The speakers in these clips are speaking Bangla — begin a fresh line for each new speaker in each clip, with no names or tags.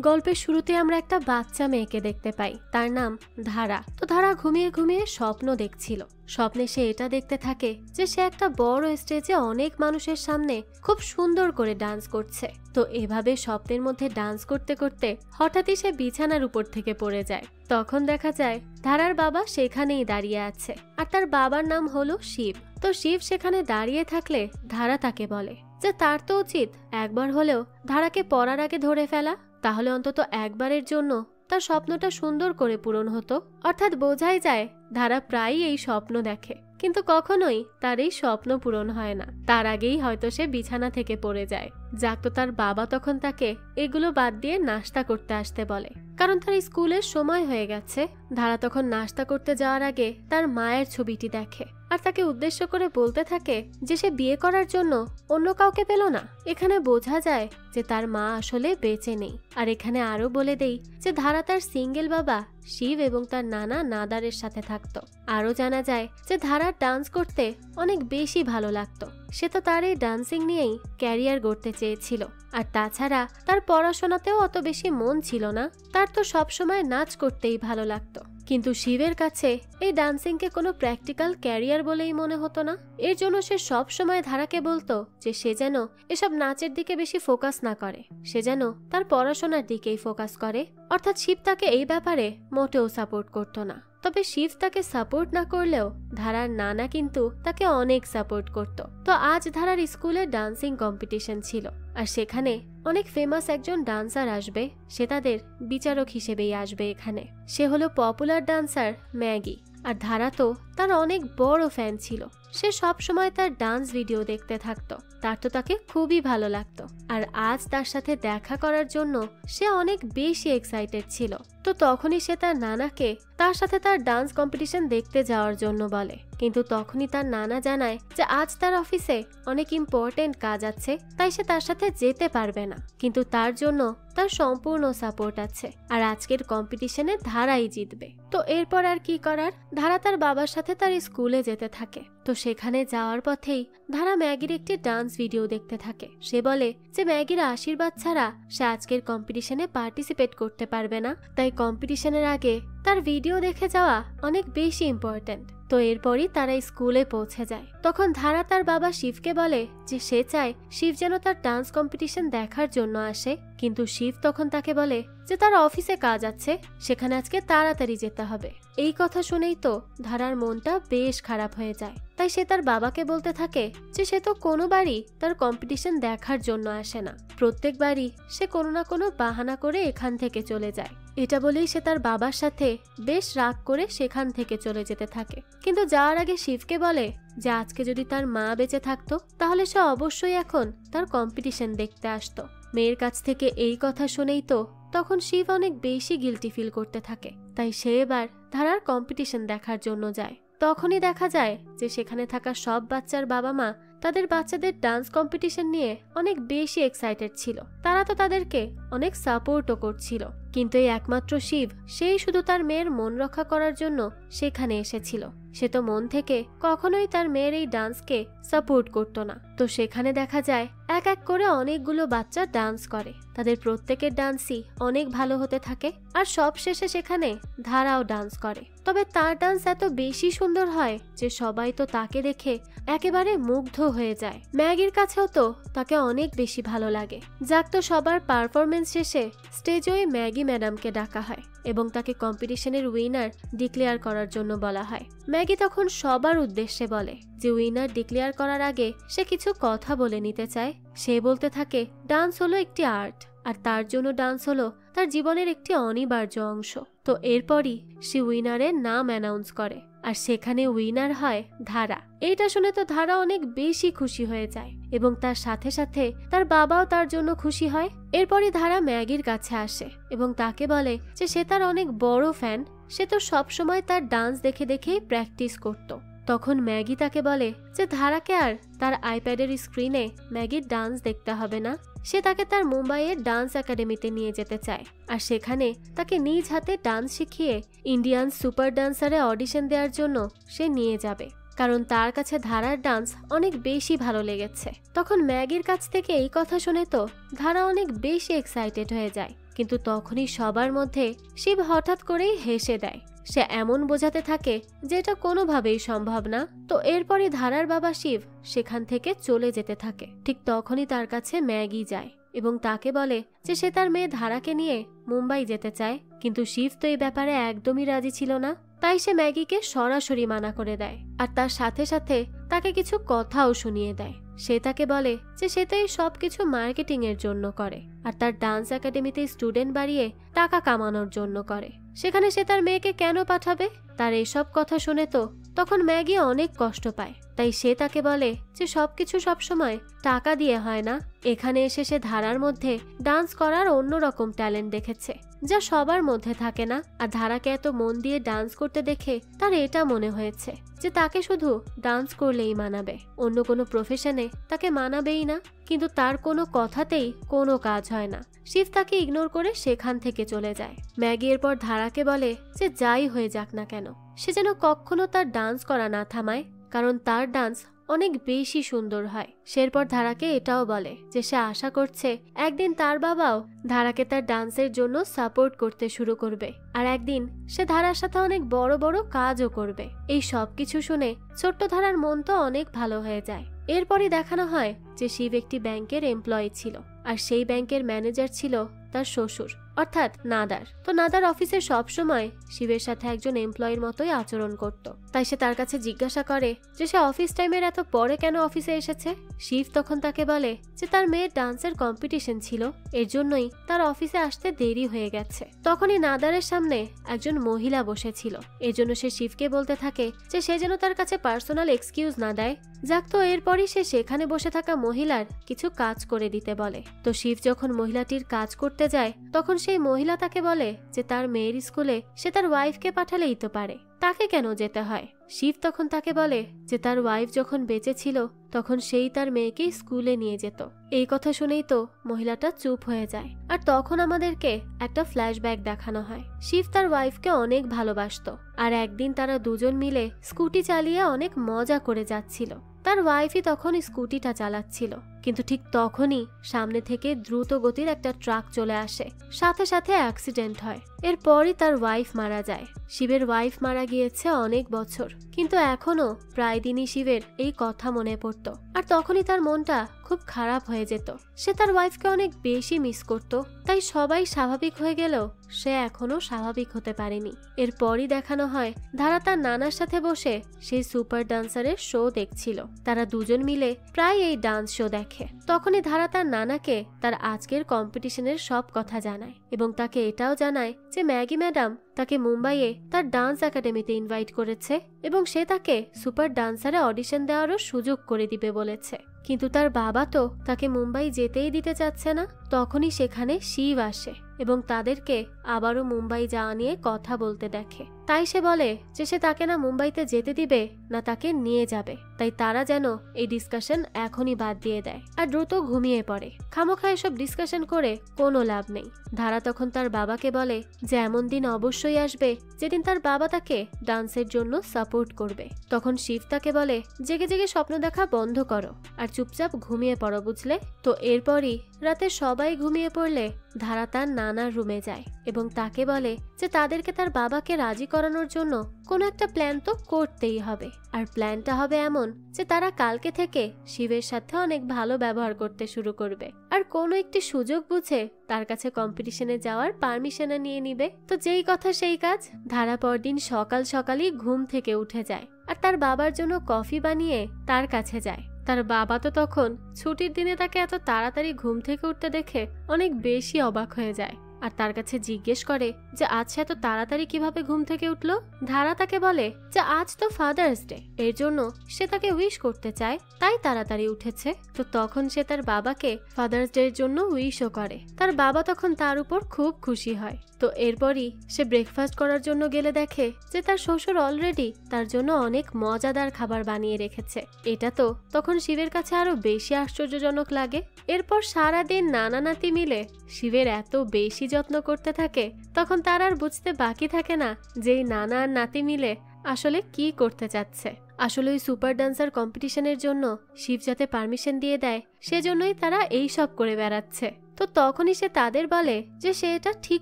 গল্পের শুরুতে আমরা একটা বাচ্চা মেয়েকে দেখতে পাই, তার নাম ধারা। তো ধারা ঘুমিয়ে ঘুমিয়ে স্বপ্ন দেখছিল। স্বপ্নে সে এটা দেখতে থাকে যে সে একটা বড় স্টেজে অনেক মানুষের সামনে খুব সুন্দর করে ডান্স করছে। তো এভাবে স্বপ্নের মধ্যে ডান্স করতে করতে হঠাৎই সে বিছানার উপর থেকে পড়ে যায়। তখন দেখা যায় ধারার বাবা সেখানেই দাঁড়িয়ে আছে, আর তার বাবার নাম হলো শিব। তো শিব সেখানে দাঁড়িয়ে থাকলে ধারা তাকে বলে যে তার তো উচিত একবার হলেও ধারাকে পড়ার আগে ধরে ফেলা, তাহলে অন্তত একবারের জন্য তার স্বপ্নটা সুন্দর করে পূরণ হতো। অর্থাৎ বোঝাই যায় ধারা প্রায়ই এই স্বপ্ন দেখে, কিন্তু কখনোই তার এই স্বপ্ন পূরণ হয় না। তার আগেই হয়তো সে বিছানা থেকে পড়ে যায়। যাক, তো তার বাবা তখন তাকে এগুলো বাদ দিয়ে নাস্তা করতে আসতে বলে, কারণ তার স্কুলের সময় হয়ে গেছে। ধারা তখন নাস্তা করতে যাওয়ার আগে তার মায়ের ছবিটি দেখে আর তাকে উদ্দেশ্য করে বলতে থাকে যে সে বিয়ে করার জন্য অন্য কাউকে পেল না। এখানে বোঝা যায় যে তার মা আসলে বেঁচে নেই। আর এখানে আরো বলে দেই যে ধারা তার সিঙ্গেল বাবা শিব এবং তার নানা নাদারের সাথে থাকতো। আরো জানা যায় যে ধারার ডান্স করতে অনেক বেশি ভালো লাগতো। সে তো তার এই ডান্সিং নিয়েই ক্যারিয়ার গড়তে চেয়েছিল। আর তাছাড়া তার পড়াশোনাতেও অত বেশি মন ছিল না, তার তো সবসময় নাচ করতেই ভালো লাগতো। কিন্তু শিবের কাছে এই ডান্সিংকে কোনো প্র্যাকটিক্যাল ক্যারিয়ার বলেই মনে হতো না। এর জন্য সে সব সময় ধারাকে বলতো যে সে যেন এসব নাচের দিকে বেশি ফোকাস না করে, সে যেন তার পড়াশোনার দিকেই ফোকাস করে। অর্থাৎ শিব তাকে এই ব্যাপারে মোটেও সাপোর্ট করতো না। তবে শিব তাকে সাপোর্ট না করলেও ধারার নানা কিন্তু তাকে অনেক সাপোর্ট করত। তো আজ ধারার স্কুলে ডান্সিং কম্পিটিশন ছিল, আর সেখানে অনেক ফেমাস একজন ডান্সার আসবে। সে তাদের বিচারক হিসেবেই আসবে এখানে। সে হলো পপুলার ডান্সার ম্যাগি। আর ধারা তো তার অনেক বড় ফ্যান ছিল। সে সব সময় তার ডান্স ভিডিও দেখতে থাকতো। তার তো তাকে খুবই ভালো লাগতো। আর আজ তার সাথে দেখা করার জন্য সে অনেক বেশি এক্সাইটেড ছিল। তো তখনই সে তার নানাকে তার সাথে তার ডান্স কম্পিটিশন দেখতে যাওয়ার জন্য বলে। কিন্তু তখনই তার নানা জানায় যে আজ তার অফিসে অনেক ইম্পর্টেন্ট কাজ আছে, তাই সে তার সাথে যেতে পারবে না। কিন্তু তার জন্য তার সম্পূর্ণ সাপোর্ট আছে, আর আজকের কম্পিটিশনে ধারাই জিতবে। তো এরপর আর কি করার, ধারা তার বাবার সাথে তার স্কুলে যেতে থাকে। তো সেখানে যাওয়ার পথেই ধারা ম্যাগির একটি ডান্স ভিডিও দেখতে থাকে। সে বলে যে ম্যাগির আশীর্বাদ ছাড়া সে আজকের কম্পিটিশনে পার্টিসিপেট করতে পারবে না, তাই কম্পিটিশনের আগে তার ভিডিও দেখে যাওয়া অনেক বেশি ইম্পর্টেন্ট। তো এরপরই তারা স্কুলে পৌঁছে যায়। তখন ধারা তার বাবা শিবকে বলে যে সে চায় শিব যেন তার ডান্স কম্পিটিশন দেখার জন্য আসে। কিন্তু শিব তখন তাকে বলে যে তার অফিসে কাজ আছে, সেখানে আজকে তাড়াতাড়ি যেতে হবে। এই কথা শুনেই তো ধারার মনটা বেশ খারাপ হয়ে যায়। তাই সে তার বাবাকে বলতে থাকে যে সে তো কোনোবারই তার কম্পিটিশন দেখার জন্য আসে না, প্রত্যেকবারই সে কোনো না কোনো বাহানা করে এখান থেকে চলে যায়। এটা বলেই সে তার বাবার সাথে বেশ রাগ করে সেখান থেকে চলে যেতে থাকে। কিন্তু যাওয়ার আগে শিবকে বলে যে আজকে যদি তার মা বেঁচে থাকতো তাহলে সে অবশ্যই এখন তার কম্পিটিশন দেখতে আসতো। মেয়ের কাছ থেকে এই কথা শুনেই তো তখন শিব অনেক বেশি গিল্টি ফিল করতে থাকে। তাই সে এবার ধারার কম্পিটিশন দেখার জন্য যায়। তখনই দেখা যায় যে সেখানে থাকা সব বাচ্চার বাবা মা তাদের বাচ্চাদের ডান্স কম্পিটিশন নিয়ে অনেক বেশি এক্সাইটেড ছিল। তারা তো তাদেরকে অনেক সাপোর্টও করছিল। কিন্তু এই একমাত্র শিব, সেই শুধু তার মেয়ের মন রক্ষা করার জন্য সেখানে এসেছিল। সে তো মন থেকে কখনোই তার মেয়ের এই ডান্সকে সাপোর্ট করতো না। তো সেখানে দেখা যায় এক এক করে অনেকগুলো বাচ্চা ডান্স করে। তাদের প্রত্যেকের ডান্সই অনেক ভালো হতে থাকে। আর সব শেষে সেখানে ধারাও ডান্স করে। তবে তার ডান্স এত বেশি সুন্দর হয় যে সবাই তো তাকে দেখে একেবারে মুগ্ধ হয়ে যায়। ম্যাগির কাছেও তো তাকে অনেক বেশি ভালো লাগে। যাক, তো সবার পারফরমেন্স শেষে স্টেজে ওই ম্যাগি ম্যাডামকে ডাকা হয় এবং তাকে কম্পিটিশনের উইনার ডিক্লেয়ার করার জন্য বলা হয়। ম্যাগি তখন সবার উদ্দেশ্যে বলে যে উইনার ডিক্লেয়ার করার আগে সে কিছু কথা বলে নিতে চায়। সে বলতে থাকে ডান্স হলো একটি আর্ট, আর তার জন্য ডান্স হলো তার জীবনের একটি অনিবার্য অংশ। তো এরপরই সে উইনারের নাম অ্যানাউন্স করে, আর সেখানে উইনার হয় ধারা। এইটা শুনে তো ধারা অনেক বেশি খুশি হয়ে যায় এবং তার সাথে সাথে তার বাবাও তার জন্য খুশি হয়। এরপরই ধারা ম্যাগির কাছে আসে এবং তাকে বলে যে সে তার অনেক বড় ফ্যান। সে তো সবসময় তার ডান্স দেখে দেখেই প্র্যাকটিস করত। তখন ম্যাগি তাকে বলে যে ধারাকে আর তার আইপ্যাডের স্ক্রিনে ম্যাগির ডান্স দেখতে হবে না, সে তাকে তার মুম্বাইয়ের ডান্স একাডেমিতে নিয়ে যেতে চায়। আর সেখানে তাকে নিজ হাতে ডান্স শিখিয়ে ইন্ডিয়ান সুপার ডান্সারে অডিশন দেওয়ার জন্য সে নিয়ে যাবে, কারণ তার কাছে ধারার ডান্স অনেক বেশি ভালো লেগেছে। তখন ম্যাগির কাছ থেকে এই কথা শুনে তো ধারা অনেক বেশি এক্সাইটেড হয়ে যায়। কিন্তু তখনই সবার মধ্যে শিব হঠাৎ করেই হেসে দেয়। সে এমন বোঝাতে থাকে যে এটা কোনোভাবেই সম্ভব না। তো এরপরই ধারার বাবা শিব সেখান থেকে চলে যেতে থাকে। ঠিক তখনই তার কাছে ম্যাগি যায় এবং তাকে বলে যে সে তার মেয়ে ধারাকে নিয়ে মুম্বাই যেতে চায়। কিন্তু শিব তো এই ব্যাপারে একদমই রাজি ছিল না। তাই সে ম্যাগিকে সরাসরি মানা করে দেয় আর তার সাথে সাথে তাকে কিছু কথাও শুনিয়ে দেয়। সে তাকে বলে যে সে তো এই সবকিছু মার্কেটিং এর জন্য করে আর তার ডান্স একাডেমিতে স্টুডেন্ট বাড়িয়ে টাকা কামানোর জন্য করে। সেখানে সে তার মেয়েকে কেন পাঠাবে? তার এসব কথা শুনে তো তখন ম্যাগি অনেক কষ্ট পায়। তাই সে তাকে বলে যে সবকিছু সবসময় টাকা দিয়ে হয় না। এখানে এসে সে ধারার মধ্যে ডান্স করার অন্যরকম ট্যালেন্ট দেখেছে যা সবার মধ্যে থাকে না। আর ধারাকে এত মন দিয়ে ডান্স করতে দেখে তার এটা মনে হয়েছে যে তাকে শুধু ডান্স করলেই মানাবে, অন্য কোনো প্রফেশনে তাকে মানাবেই না। কিন্তু তার কোনো কথাতেই কোনো কাজ হয় না। শিব তাকে ইগনোর করে সেখান থেকে চলে যায়। ম্যাগি এরপর ধারাকে বলে যে যাই হয়ে যাক না কেন সে যেন কখনো তার ডান্স করা না থামায়, কারণ তার ডান্স অনেক বেশি সুন্দর হয়। সেরপর ধারাকে এটাও বলে যে সে আশা করছে একদিন তার বাবাও ধারাকে তার ডান্সের জন্য সাপোর্ট করতে শুরু করবে আর একদিন সে ধারার সাথে অনেক বড় বড় কাজও করবে। এই সব কিছু শুনে ছোট্ট ধারার মন তো অনেক ভালো হয়ে যায়। এরপরই দেখানো হয় যে শিব একটি ব্যাংকের এমপ্লয়ি ছিল আর সেই ব্যাংকের ম্যানেজার ছিল তার শ্বশুর অর্থাৎ নাদার। তো নাদার অফিসে সবসময় শিবের সাথে একজন এমপ্লয়ির মতোই আচরণ করত। তাই সে তার কাছে জিজ্ঞাসা করে যে সে অফিস টাইমের এত পরে কেন অফিসে এসেছে। শিব তখন তাকে বলে যে তার মেয়ের ডান্সের কম্পিটিশন ছিল, এর জন্যই তার অফিসে আসতে দেরি হয়ে গেছে। তখনই নাদারের সামনে একজন মহিলা বসেছিল, এজন্য সে শিবকে বলতে থাকে যে সে যেন তার কাছে পার্সোনাল এক্সকিউজ না দেয়। যাক, তো এরপরই সে সেখানে বসে থাকা মহিলার কিছু কাজ করে দিতে বলে। তো শিব যখন মহিলাটির কাজ করতে যায় তখন সেই মহিলা তাকে বলে যে তার মেয়ের স্কুলে সে তার ওয়াইফকে পাঠালেই তো পারে, তাকে কেন যেতে হয়। শিব তখন তাকে বলে যে তার ওয়াইফ যখন বেঁচে ছিল তখন সেই তার মেয়েকে স্কুলে নিয়ে যেত। এই কথা শুনেই তো মহিলাটা চুপ হয়ে যায় আর তখন আমাদেরকে একটা ফ্ল্যাশব্যাক দেখানো হয়। শিব তার ওয়াইফকে অনেক ভালোবাসতো আর একদিন তারা দুজন মিলে স্কুটি চালিয়ে অনেক মজা করে যাচ্ছিল। তার ওয়াইফই তখন স্কুটিটা চালাচ্ছিল, কিন্তু ঠিক তখনই সামনে থেকে দ্রুত গতির একটা ট্রাক চলে আসে, সাথে সাথে অ্যাক্সিডেন্ট হয়। এরপরই তার ওয়াইফ মারা যায়। শিবের ওয়াইফ মারা গিয়েছে অনেক বছর, কিন্তু এখনো প্রায় দিনই শিবের এই কথা মনে পড়ত আর তখনই তার মনটা খুব খারাপ হয়ে যেত। সে তার ওয়াইফকে অনেক বেশি মিস করত। তাই সবাই স্বাভাবিক হয়ে গেলেও সে এখনো স্বাভাবিক হতে পারেনি। এরপরই দেখানো হয় ধারা তার নানার সাথে বসে সেই সুপার ডান্সারের শো দেখছিল। তারা দুজন মিলে প্রায় এই ডান্স শো দেখে। তখনই ধারা তার নানাকে তার আজকের কম্পিটিশনের সব কথা জানায় এবং তাকে এটাও জানায় যে ম্যাগি ম্যাডাম তাকে মুম্বাইয়ে তার ডান্স একাডেমিতে ইনভাইট করেছে এবং সে তাকে সুপার ডান্সারে অডিশন দেওয়ারও সুযোগ করে দিবে বলেছে। কিন্তু তার বাবা তো তাকে মুম্বাই যেতেই দিতে চাচ্ছে না। তখনই সেখানে শিব আসে এবং তাদেরকে আবারও মুম্বাই যাওয়া নিয়ে কথা বলতে দেখে। তাই সে বলে যে সে তাকে না মুম্বাইতে যেতে দিবে না তাকে নিয়ে যাবে। তাই তারা যেন এই ডিসকাশন এখনই বাদ দিয়ে দেয় আর দ্রুত ঘুমিয়ে পড়ে। খামোখা এসব ডিসকাশন করে কোনো লাভ নেই। ধারা তখন তার বাবাকে বলে যে এমন দিন অবশ্যই আসবে যেদিন তার বাবা তাকে ডান্সের জন্য সাপোর্ট করবে। তখন শিব তাকে বলে জেগে জেগে স্বপ্ন দেখা বন্ধ করো আর চুপচাপ ঘুমিয়ে পড়ো, বুঝলে? তো এরপরই রাতে সবাই ঘুমিয়ে পড়লে ধারা তার নানার রুমে যায় এবং তাকে বলে যে তাদেরকে তার বাবাকে রাজি করানোর জন্য কোনো একটা প্ল্যান তো করতেই হবে। আর প্ল্যানটা হবে এমন যে তারা কালকে থেকে শিবের সাথে অনেক ভালো ব্যবহার করতে শুরু করবে আর কোনো একটি সুযোগ বুঝে তার কাছে কম্পিটিশনে যাওয়ার পারমিশন নিয়ে নিবে। তো যেই কথা সেই কাজ। ধারা পরদিন সকাল সকালই ঘুম থেকে উঠে যায় আর তার বাবার জন্য কফি বানিয়ে তার কাছে যায়। তার বাবা তো তখন ছুটির দিনে তাকে এত তাড়াতাড়ি ঘুম থেকে উঠতে দেখে অনেক বেশি অবাক হয়ে যায় আর তার কাছে জিজ্ঞেস করে যে আজ সে এত তাড়াতাড়ি কিভাবে ঘুম থেকে উঠলো। ধারা তাকে বলে যে আজ তো ফাদার্স ডে, এর জন্য সে তাকে উইশ করতে চায় তাই তাড়াতাড়ি উঠেছে। তো তখন সে তার বাবাকে ফাদার্স ডে এর জন্য উইশও করে। তার বাবা তখন তার উপর খুব খুশি হয়। তো এরপরই সে ব্রেকফাস্ট করার জন্য গেলে দেখে যে তার শ্বশুর অলরেডি তার জন্য অনেক মজাদার খাবার বানিয়ে রেখেছে। এটা তো তখন শিবের কাছে আরো বেশি আশ্চর্যজনক লাগে। এরপর সারাদিন নানা নাতি মিলে শিবের এত বেশি যত্ন করতে থাকে তখন তার আর বুঝতে বাকি থাকে না যে এই নানা আর নাতি মিলে আসলে কি করতে চাচ্ছে। আসলে ওই সুপার ডান্সার কম্পিটিশনের জন্য শিব যাতে পারমিশন দিয়ে দেয় সেজন্যই তারা এই সব করে বেড়াচ্ছে। তো তখনই সে তাদের বলে যে সে এটা ঠিক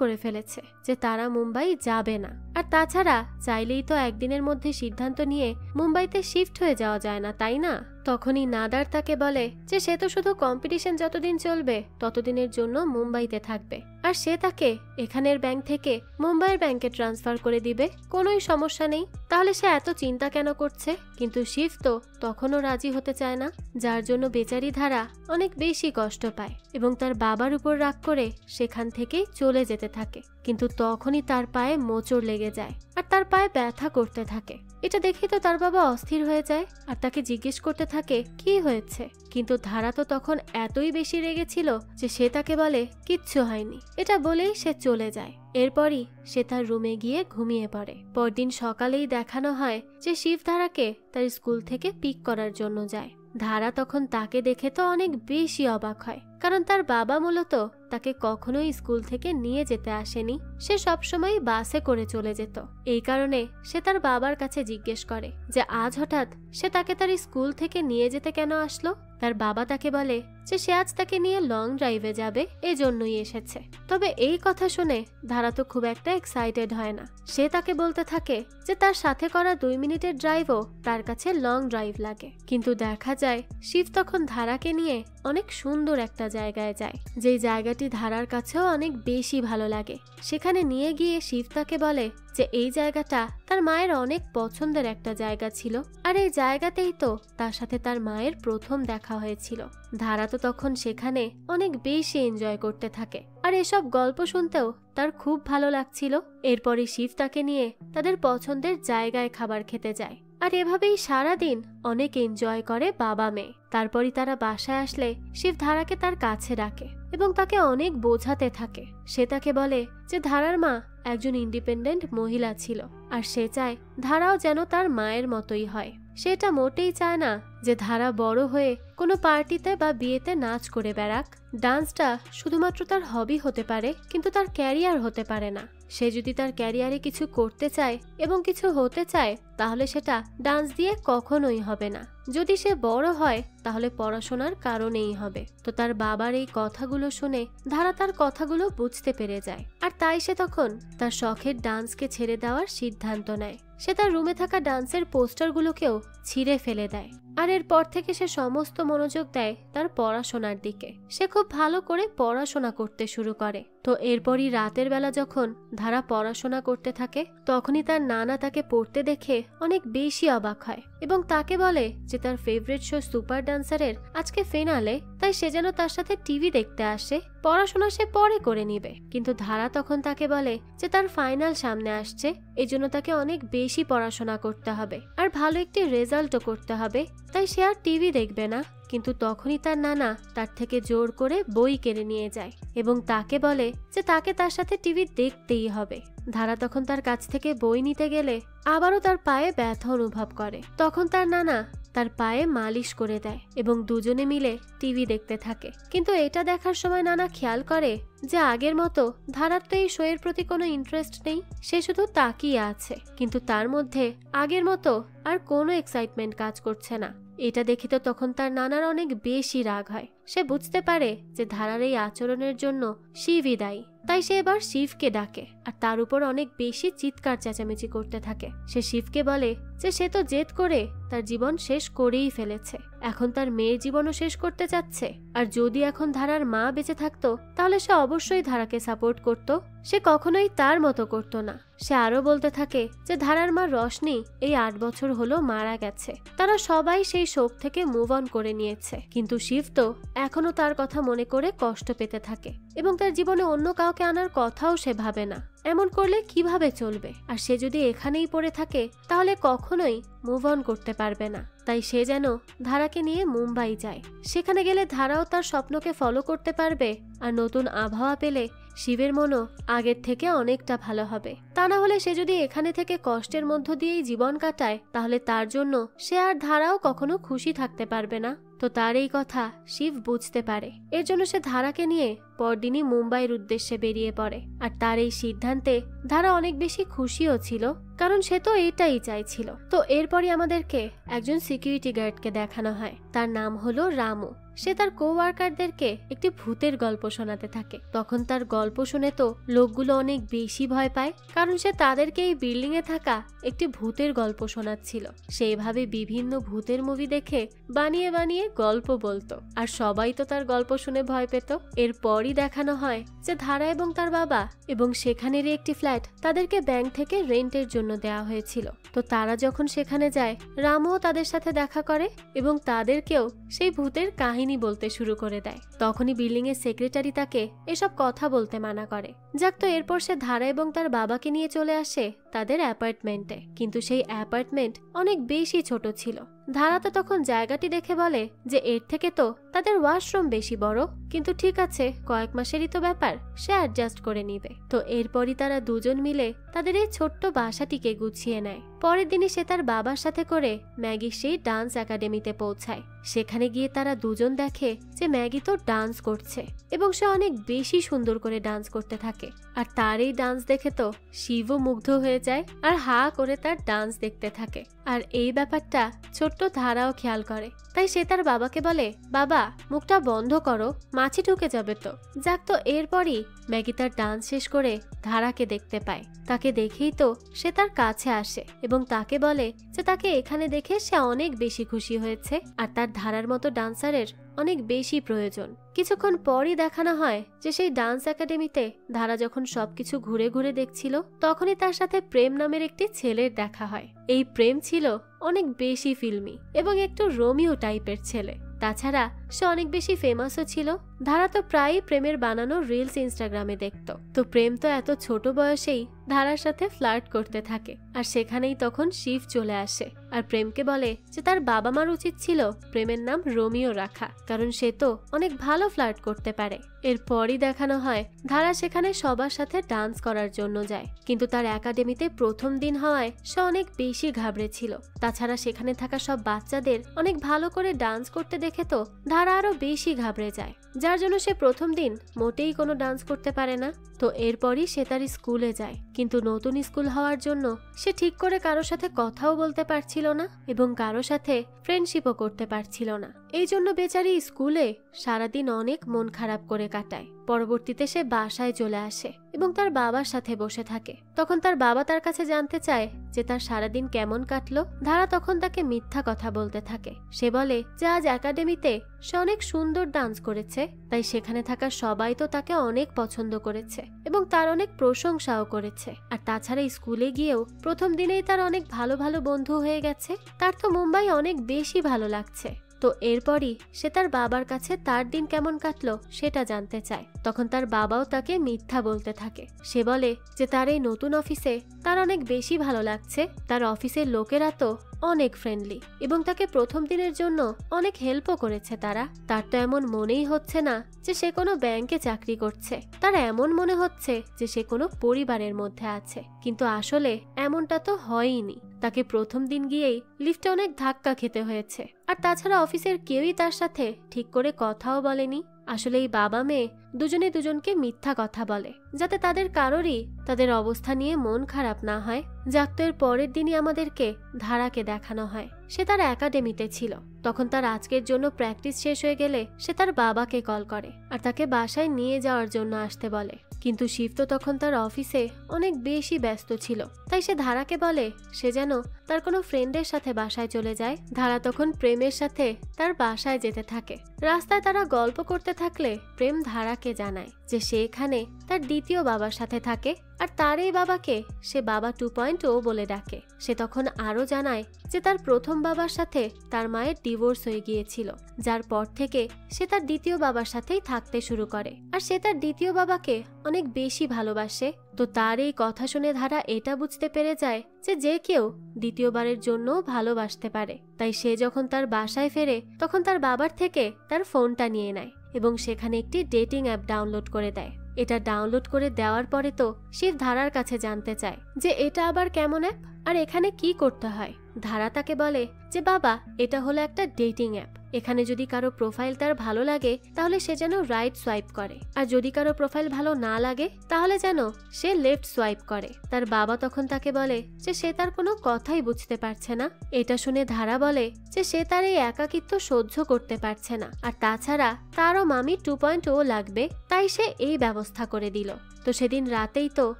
করে ফেলেছে যে তারা মুম্বাই যাবে না। আর তাছাড়া চাইলেই তো একদিনের মধ্যে সিদ্ধান্ত নিয়ে মুম্বাইতে শিফট হয়ে যাওয়া যায় না, তাই না? তখনই নাদার তাকে বলে যে সে তো শুধু কম্পিটিশন যতদিন চলবে ততদিনের জন্য মুম্বাইতে থাকবে, আর সে তাকে এখানের ব্যাংক থেকে মুম্বাইয়ের ব্যাংকে ট্রান্সফার করে দিবে, কোনোই সমস্যা নেই। তাহলে সে এত চিন্তা কেন করছে? কিন্তু শিব তো তখনও রাজি হতে চায় না, যার জন্য বেচারি ধারা অনেক বেশি কষ্ট পায় এবং তার বাবার উপর রাগ করে সেখান থেকেই চলে যেতে থাকে। কিন্তু তখনই তার পায়ে মোচড় লেগে যায় আর তার পায়ে ব্যথা করতে থাকে। এটা দেখেই তো তার বাবা অস্থির হয়ে যায় আর তাকে জিজ্ঞেস করতে থাকে কি হয়েছে। কিন্তু ধারা তো তখন এতই বেশি রেগেছিল যে সে তাকে বলে কিচ্ছু হয়নি, এটা বলেই সে চলে যায়। এরপরই সে তার রুমে গিয়ে ঘুমিয়ে পড়ে। পরদিন সকালেই দেখানো হয় যে শিব ধারাকে তার স্কুল থেকে পিক করার জন্য যায়। ধারা তখন তাকে দেখে তো অনেক বেশি অবাক হয়, কারণ তার বাবা মূলত তাকে কখনোই স্কুল থেকে নিয়ে যেতে আসেনি, সে সবসময় বাসে করে চলে যেত। এই কারণে সে তার বাবার কাছে জিজ্ঞেস করে যে আজ হঠাৎ সে তাকে তার স্কুল থেকে নিয়ে যেতে কেন আসলো। তার বাবা তাকে বলে যে সে আজ তাকে নিয়ে লং ড্রাইভে যাবে, এজন্যই এসেছে। তবে এই কথা শুনে ধারা তো খুব একটা এক্সাইটেড হয় না। সে তাকে বলতে থাকে যে তার সাথে করা 2 মিনিটের ড্রাইভও তার কাছে লং ড্রাইভ লাগে। কিন্তু দেখা যায় শিব তখন ধারাকে নিয়ে অনেক সুন্দর একটা জায়গায় যায়, যেই জায়গাটি ধারার কাছেও অনেক বেশি ভালো লাগে। সেখানে নিয়ে গিয়ে শিব তাকে বলে যে এই জায়গাটা তার মায়ের অনেক পছন্দের একটা জায়গা ছিল, আর এই জায়গাতেই তো তার সাথে তার মায়ের প্রথম দেখা হয়েছিল। ধারা তো তখন সেখানে অনেক বেশি এনজয় করতে থাকে, আর এসব গল্প শুনতেও তার খুব ভালো লাগছিল। এরপরে শিব তাকে নিয়ে তাদের পছন্দের জায়গায় খাবার খেতে যায়, আর এভাবেই সারাদিন অনেক এনজয় করে বাবা মেয়ে। তারপরই তারা বাসায় আসলে শিব ধারাকে তার কাছে ডাকে এবং তাকে অনেক বোঝাতে থাকে। সে তাকে বলে যে ধারার মা একজন ইন্ডিপেন্ডেন্ট মহিলা ছিল, আর সে চায় ধারাও যেন তার মায়ের মতোই হয়। সেটা মোটেই চায় না যে ধারা বড় হয়ে কোনো পার্টিতে বা বিয়েতে নাচ করে বেড়াক। ডান্সটা শুধুমাত্র তার হবি হতে পারে, কিন্তু তার ক্যারিয়ার হতে পারে না। সে যদি তার ক্যারিয়ারে কিছু করতে চায় এবং কিছু হতে চায়, তাহলে সেটা ডান্স দিয়ে কখনোই হবে না। যদি সে বড় হয় তাহলে পড়াশোনার কারণেই হবে। তো তার বাবার এই কথাগুলো শুনে ধারা তার কথাগুলো বুঝতে পেরে যায়, আর তাই সে তখন তার শখের ডান্সকে ছেড়ে দেওয়ার সিদ্ধান্ত নেয়। সে তার রুমে থাকা ডান্সের পোস্টারগুলোকেও ছিঁড়ে ফেলে দেয়, আর এরপর থেকে সে সমস্ত মনোযোগ দেয় তার পড়াশোনার দিকে। সে খুব ভালো করে পড়াশোনা করতে শুরু করে। তো এরপরই রাতের বেলা যখন ধারা পড়াশোনা করতে থাকে, তখনই তার নানা তাকে পড়তে দেখে অনেক বেশি অবাক হয় এবং তাকে বলে যে তার ফেভারিট শো সুপার ডান্সারের আজকে ফিনালে, তাই সে যেন তার সাথে টিভি দেখতে আসে, পড়াশোনা সে পরে করে নিবে। কিন্তু ধারা তখন তাকে বলে যে তার ফাইনাল সামনে আসছে, এজন্য তাকে অনেক বেশি পড়াশোনা করতে হবে আর ভালো একটি রেজাল্টও করতে হবে, তাই সে আর টিভি দেখবে না। কিন্তু তখনই তার নানা তার থেকে জোর করে বই কিনে নিয়ে যায় এবং তাকে বলে যে তাকে তার সাথে টিভি দেখতেই হবে। ধারা তখন তার কাছ থেকে বই নিতে গেলে আবারও তার পায়ে ব্যথা অনুভব করে। তখন তার নানা তার পায়ে মালিশ করে দেয় এবং দুজনে মিলে টিভি দেখতে থাকে। কিন্তু এটা দেখার সময় নানা খেয়াল করে যে আগের মতো ধারার তো এই শো এর প্রতি কোনো ইন্টারেস্ট নেই, সে শুধু তাকিয়ে আছে, কিন্তু তার মধ্যে আগের মতো আর কোনো এক্সাইটমেন্ট কাজ করছে না। এটা দেখে তো তখন তার নানার অনেক বেশি রাগ হয়। সে বুঝতে পারে যে ধারার এই আচরণের জন্য শিবই দায়ী, তাই সে এবার শিবকে ডাকে আর তার উপর অনেক বেশি চিৎকার চেঁচামেচি করতে থাকে। সে শিবকে বলে যে সে তো জেদ করে তার জীবন শেষ করেই ফেলেছে, এখন তার মেয়ের জীবনও শেষ করতে চাচ্ছে। আর যদি এখন ধারার মা বেঁচে থাকতো তাহলে সে অবশ্যই ধারাকে সাপোর্ট করত, সে কখনোই তার মতো করতো না। সে আরো বলতে থাকে যে ধারার মা রশনি এই 8 বছর হলো মারা গেছে, তারা সবাই সেই শোক থেকে মুভ অন করে নিয়েছে, কিন্তু শিব তো এখনো তার কথা মনে করে কষ্ট পেতে থাকে এবং তার জীবনে অন্য কাউকে আনার কথাও সে ভাবে না। এমন করলে কিভাবে চলবে? আর সে যদি এখানেই পড়ে থাকে তাহলে কখনোই মুভ অন করতে পারবে না। তাই সে যেন ধারাকে নিয়ে মুম্বাই যায়, সেখানে গেলে ধারাও তার স্বপ্নকে ফলো করতে পারবে, আর নতুন আবহাওয়া পেলে শিবের মনও আগের থেকে অনেকটা ভালো হবে। তা না হলে সে যদি এখানে থেকে কষ্টের মধ্য দিয়েই জীবন কাটায়, তাহলে তার জন্য সে আর ধারাও কখনো খুশি থাকতে পারবে না। তো তার এই কথা শিব বুঝতে পারে, এর জন্য সে ধারাকে নিয়ে পরদিনই মুম্বাইয়ের উদ্দেশ্যে বেরিয়ে পড়ে। আর তার এই সিদ্ধান্তে ধারা অনেক বেশি খুশিও ছিল, কারণ সে তো এটাই চাইছিল। তো এরপরই আমাদেরকে একজন সিকিউরিটি গার্ডকে দেখানো হয়। তার নাম হলো রামু। সে তার কোওয়ার্কারদেরকে একটি ভূতের গল্প শোনাতে থাকে। তখন তার গল্প শুনে তো লোকগুলো অনেক বেশি ভয় পায়, কারণ সে তাদেরকে এই বিল্ডিং এ থাকা একটি ভূতের গল্প শোনাচ্ছিল। সেইভাবে বিভিন্ন ভূতের মুভি দেখে বানিয়ে বানিয়ে গল্প বলতো, আর সবাই তো তার গল্প শুনে ভয় পেত। এরপরই দেখানো হয় যে ধারা এবং তার বাবা এবং সেখানেরই একটি ফ্ল্যাট তাদেরকে ব্যাংক থেকে রেন্টের জন্য দেওয়া হয়েছিল। তো তারা যখন সেখানে যায়, রামও তাদের সাথে দেখা করে এবং তাদেরকেও সেই ভূতের কাহিনী বলতে শুরু করে দেয়। তখনই বিল্ডিং এর সেক্রেটারি তাকে এসব কথা বলতে মানা করে। যাক, তো এরপর সে ধারা এবং তার বাবাকে নিয়ে চলে আসে তাদের অ্যাপার্টমেন্টে। কিন্তু সেই অ্যাপার্টমেন্ট অনেক বেশি ছোট ছিল। ধারা তো তখন জায়গাটি দেখে বলে যে এর থেকে তো তাদের ওয়াশরুম বেশি বড়, কিন্তু ঠিক আছে, কয়েক মাসেরই তো ব্যাপার, সে অ্যাডজাস্ট করে নিবে। তো এরপরই তারা দুজন মিলে তাদের এই ছোট্ট বাসাটিকে গুছিয়ে নেয়। পরের দিনই সে তার বাবার সাথে করে ম্যাগির সেই ডান্স একাডেমিতে পৌঁছায়। সেখানে গিয়ে তারা দুজন দেখে যে ম্যাগি তো ডান্স করছে এবং সে অনেক বেশি সুন্দর করে ডান্স করতে থাকে। আর তার এই ডান্স দেখে তো শিবও মুগ্ধ হয়ে যায় আর হা করে তার ডান্স দেখতে থাকে। আর এই ব্যাপারটা ছোট্ট ধারাও খেয়াল করে। তাই সে তার বাবাকে বলে, বাবা মুখটা বন্ধ করো, মাছি ঢুকে যাবে তো। যাক, তো এরপরই ম্যাগি তার ডান্স শেষ করে ধারাকে দেখতে পায়। তাকে দেখেই তো সে তার কাছে আসে এবং তাকে বলে যে তাকে এখানে দেখে সে অনেক বেশি খুশি হয়েছে আর তার ধারার মতো ডান্সারের অনেক বেশি প্রয়োজন। কিছুক্ষণ পরই দেখানো হয় যে সেই ডান্স একাডেমিতে ধারা যখন সবকিছু ঘুরে ঘুরে দেখছিল, তখনই তার সাথে প্রেম নামের একটি ছেলের দেখা হয়। এই প্রেম ছিল অনেক বেশি ফিল্মি এবং একটু রোমিও টাইপের ছেলে। তাছাড়া সে অনেক বেশি ফেমাসও ছিল। ধারা তো প্রায়ই প্রেমের বানানো রিলস ইনস্টাগ্রামে দেখত। তো প্রেম তো এত ছোট বয়সেই ধারার সাথে ফ্লার্ট করতে থাকে। আর সেখানেই তখন শিব চলে আসে আর প্রেমকে বলে যে তার বাবা মার উচিত ছিল প্রেমের নাম রোমিও রাখা, কারণ সে তো অনেক ভালো ফ্লার্ট করতে পারে। এরপরই দেখানো হয় ধারা সেখানে সবার সাথে ডান্স করার জন্য যায়, কিন্তু তার একাডেমিতে প্রথম দিন হওয়ায় সে অনেক বেশি ঘাবড়েছিল। তাছাড়া সেখানে থাকা সব বাচ্চাদের অনেক ভালো করে ডান্স করতে দেখে তো ধারা আরো বেশি ঘাবড়ে যায়, যার জন্য সে প্রথম দিন মোটেই কোনো ডান্স করতে পারে না। তো এরপরই সে তার স্কুলে যায়, কিন্তু নতুন স্কুল হওয়ার জন্য সে ঠিক করে কারোর সাথে কথাও বলতে পারছিল না এবং কারোর সাথে ফ্রেন্ডশিপও করতে পারছিল না। এই জন্য বেচারি স্কুলে সারাদিন অনেক মন খারাপ করে কাটায়। পরবর্তীতে সে বাসায় চলে আসে এবং তার বাবার সাথে বসে থাকে। তখন তার বাবা তার কাছে জানতে চায় যে তার সারাদিন কেমন কাটলো। ধারা তখন তাকে মিথ্যা কথা বলতে থাকে। সে বলে যে আজ একাডেমিতে সে অনেক সুন্দর ডান্স করেছে, তাই সেখানে থাকা সবাই তো তাকে অনেক পছন্দ করেছে এবং তার অনেক প্রশংসাও করেছে। আর তাছাড়া স্কুলে গিয়েও প্রথম দিনেই তার অনেক ভালো ভালো বন্ধু হয়ে গেছে। তার তো মুম্বাই অনেক বেশি ভালো লাগছে। তো এরপরই সে তার বাবার কাছে তার দিন কেমন কাটলো সেটা জানতে চায়। তখন তার বাবাও তাকে মিথ্যা বলতে থাকে। সে বলে যে তার এই নতুন অফিসে তার অনেক বেশি ভালো লাগছে, তার অফিসের লোকেরা তো অনেক ফ্রেন্ডলি এবং তাকে প্রথম দিনের জন্য অনেক হেল্পও করেছে তারা। তার তো এমন মনেই হচ্ছে না যে সে কোনো ব্যাংকে চাকরি করছে, তার এমন মনে হচ্ছে যে সে কোনো পরিবারের মধ্যে আছে, কিন্তু আসলে এমনটা তো হয়ইনি। তাকে প্রথম দিন গিয়েই লিফটে অনেক ধাক্কা খেতে হয়েছে। আর তাছাড়া অফিসের কেউই তার সাথে ঠিক করে কথাও বলেনি। আসলে এই বাবা মেয়ে দুজনে দুজনকে মিথ্যা কথা বলে, যাতে তাদের কারোরই তাদের অবস্থা নিয়ে মন খারাপ না হয়। যাক, তো এর পরের দিনই আমাদেরকে ধারাকে দেখানো হয় সে তার একাডেমিতে ছিল। তখন তার আজকের জন্য প্র্যাকটিস শেষ হয়ে গেলে সে তার বাবাকে কল করে আর তাকে বাসায় নিয়ে যাওয়ার জন্য আসতে বলে। কিন্তু শিব তো তখন তার অফিসে অনেক বেশি ব্যস্ত ছিল, তাই সে ধারাকে বলে সে যেন তার কোনো ফ্রেন্ডের সাথে বাসায় চলে যায়। ধারা তখন প্রেমের সাথে তার বাসায় যেতে থাকে। রাস্তায় তারা গল্প করতে থাকলে প্রেম ধারাকে জানায় যে সে এখানে তার দ্বিতীয় বাবার সাথে থাকে আর তার এই বাবাকে সে বাবা 2.0 বলে ডাকে। সে তখন আরো জানায় যে তার প্রথম বাবার সাথে তার মায়ের ডিভোর্স হয়ে গিয়েছিল, যার পর থেকে সে তার দ্বিতীয় বাবার সাথেই থাকতে শুরু করে আর সে তার দ্বিতীয় বাবাকে অনেক বেশি ভালোবাসে। তো তার এই কথা শুনে ধারা এটা বুঝতে পেরে যায় যে যে কেউ দ্বিতীয়বারের জন্য ভালোবাসতে পারে। তাই সে যখন তার বাসায় ফেরে তখন তার বাবার থেকে তার ফোনটা নিয়ে নেয় এবং সেখানে একটি ডেটিং অ্যাপ ডাউনলোড করে দেয়। এটা ডাউনলোড করে দেওয়ার পরে তো শিব ধারার কাছে জানতে চায় যে এটা আবার কেমন অ্যাপ আর এখানে কি করতে হয়। ধারা তাকে বলে যে বাবা এটা হলো একটা ডেটিং অ্যাপ, এখানে যদি কারো প্রোফাইল তার ভালো লাগে তাহলে সে যেন রাইট সোয়াইপ করে, আর যদি কারো প্রোফাইল ভালো না লাগে তাহলে যেন সে লেফট সোয়াইপ করে। তার বাবা তখন তাকে বলে যে সে তার কোনো কথাই বুঝতে পারছে না। এটা শুনে ধারা বলে যে সে তার এই একাকিত্ব সহ্য করতে পারছে না, আর তাছাড়া তারও মামি 2.0 লাগবে, তাই সে এই ব্যবস্থা করে দিল। তো সেদিন রাতেই তো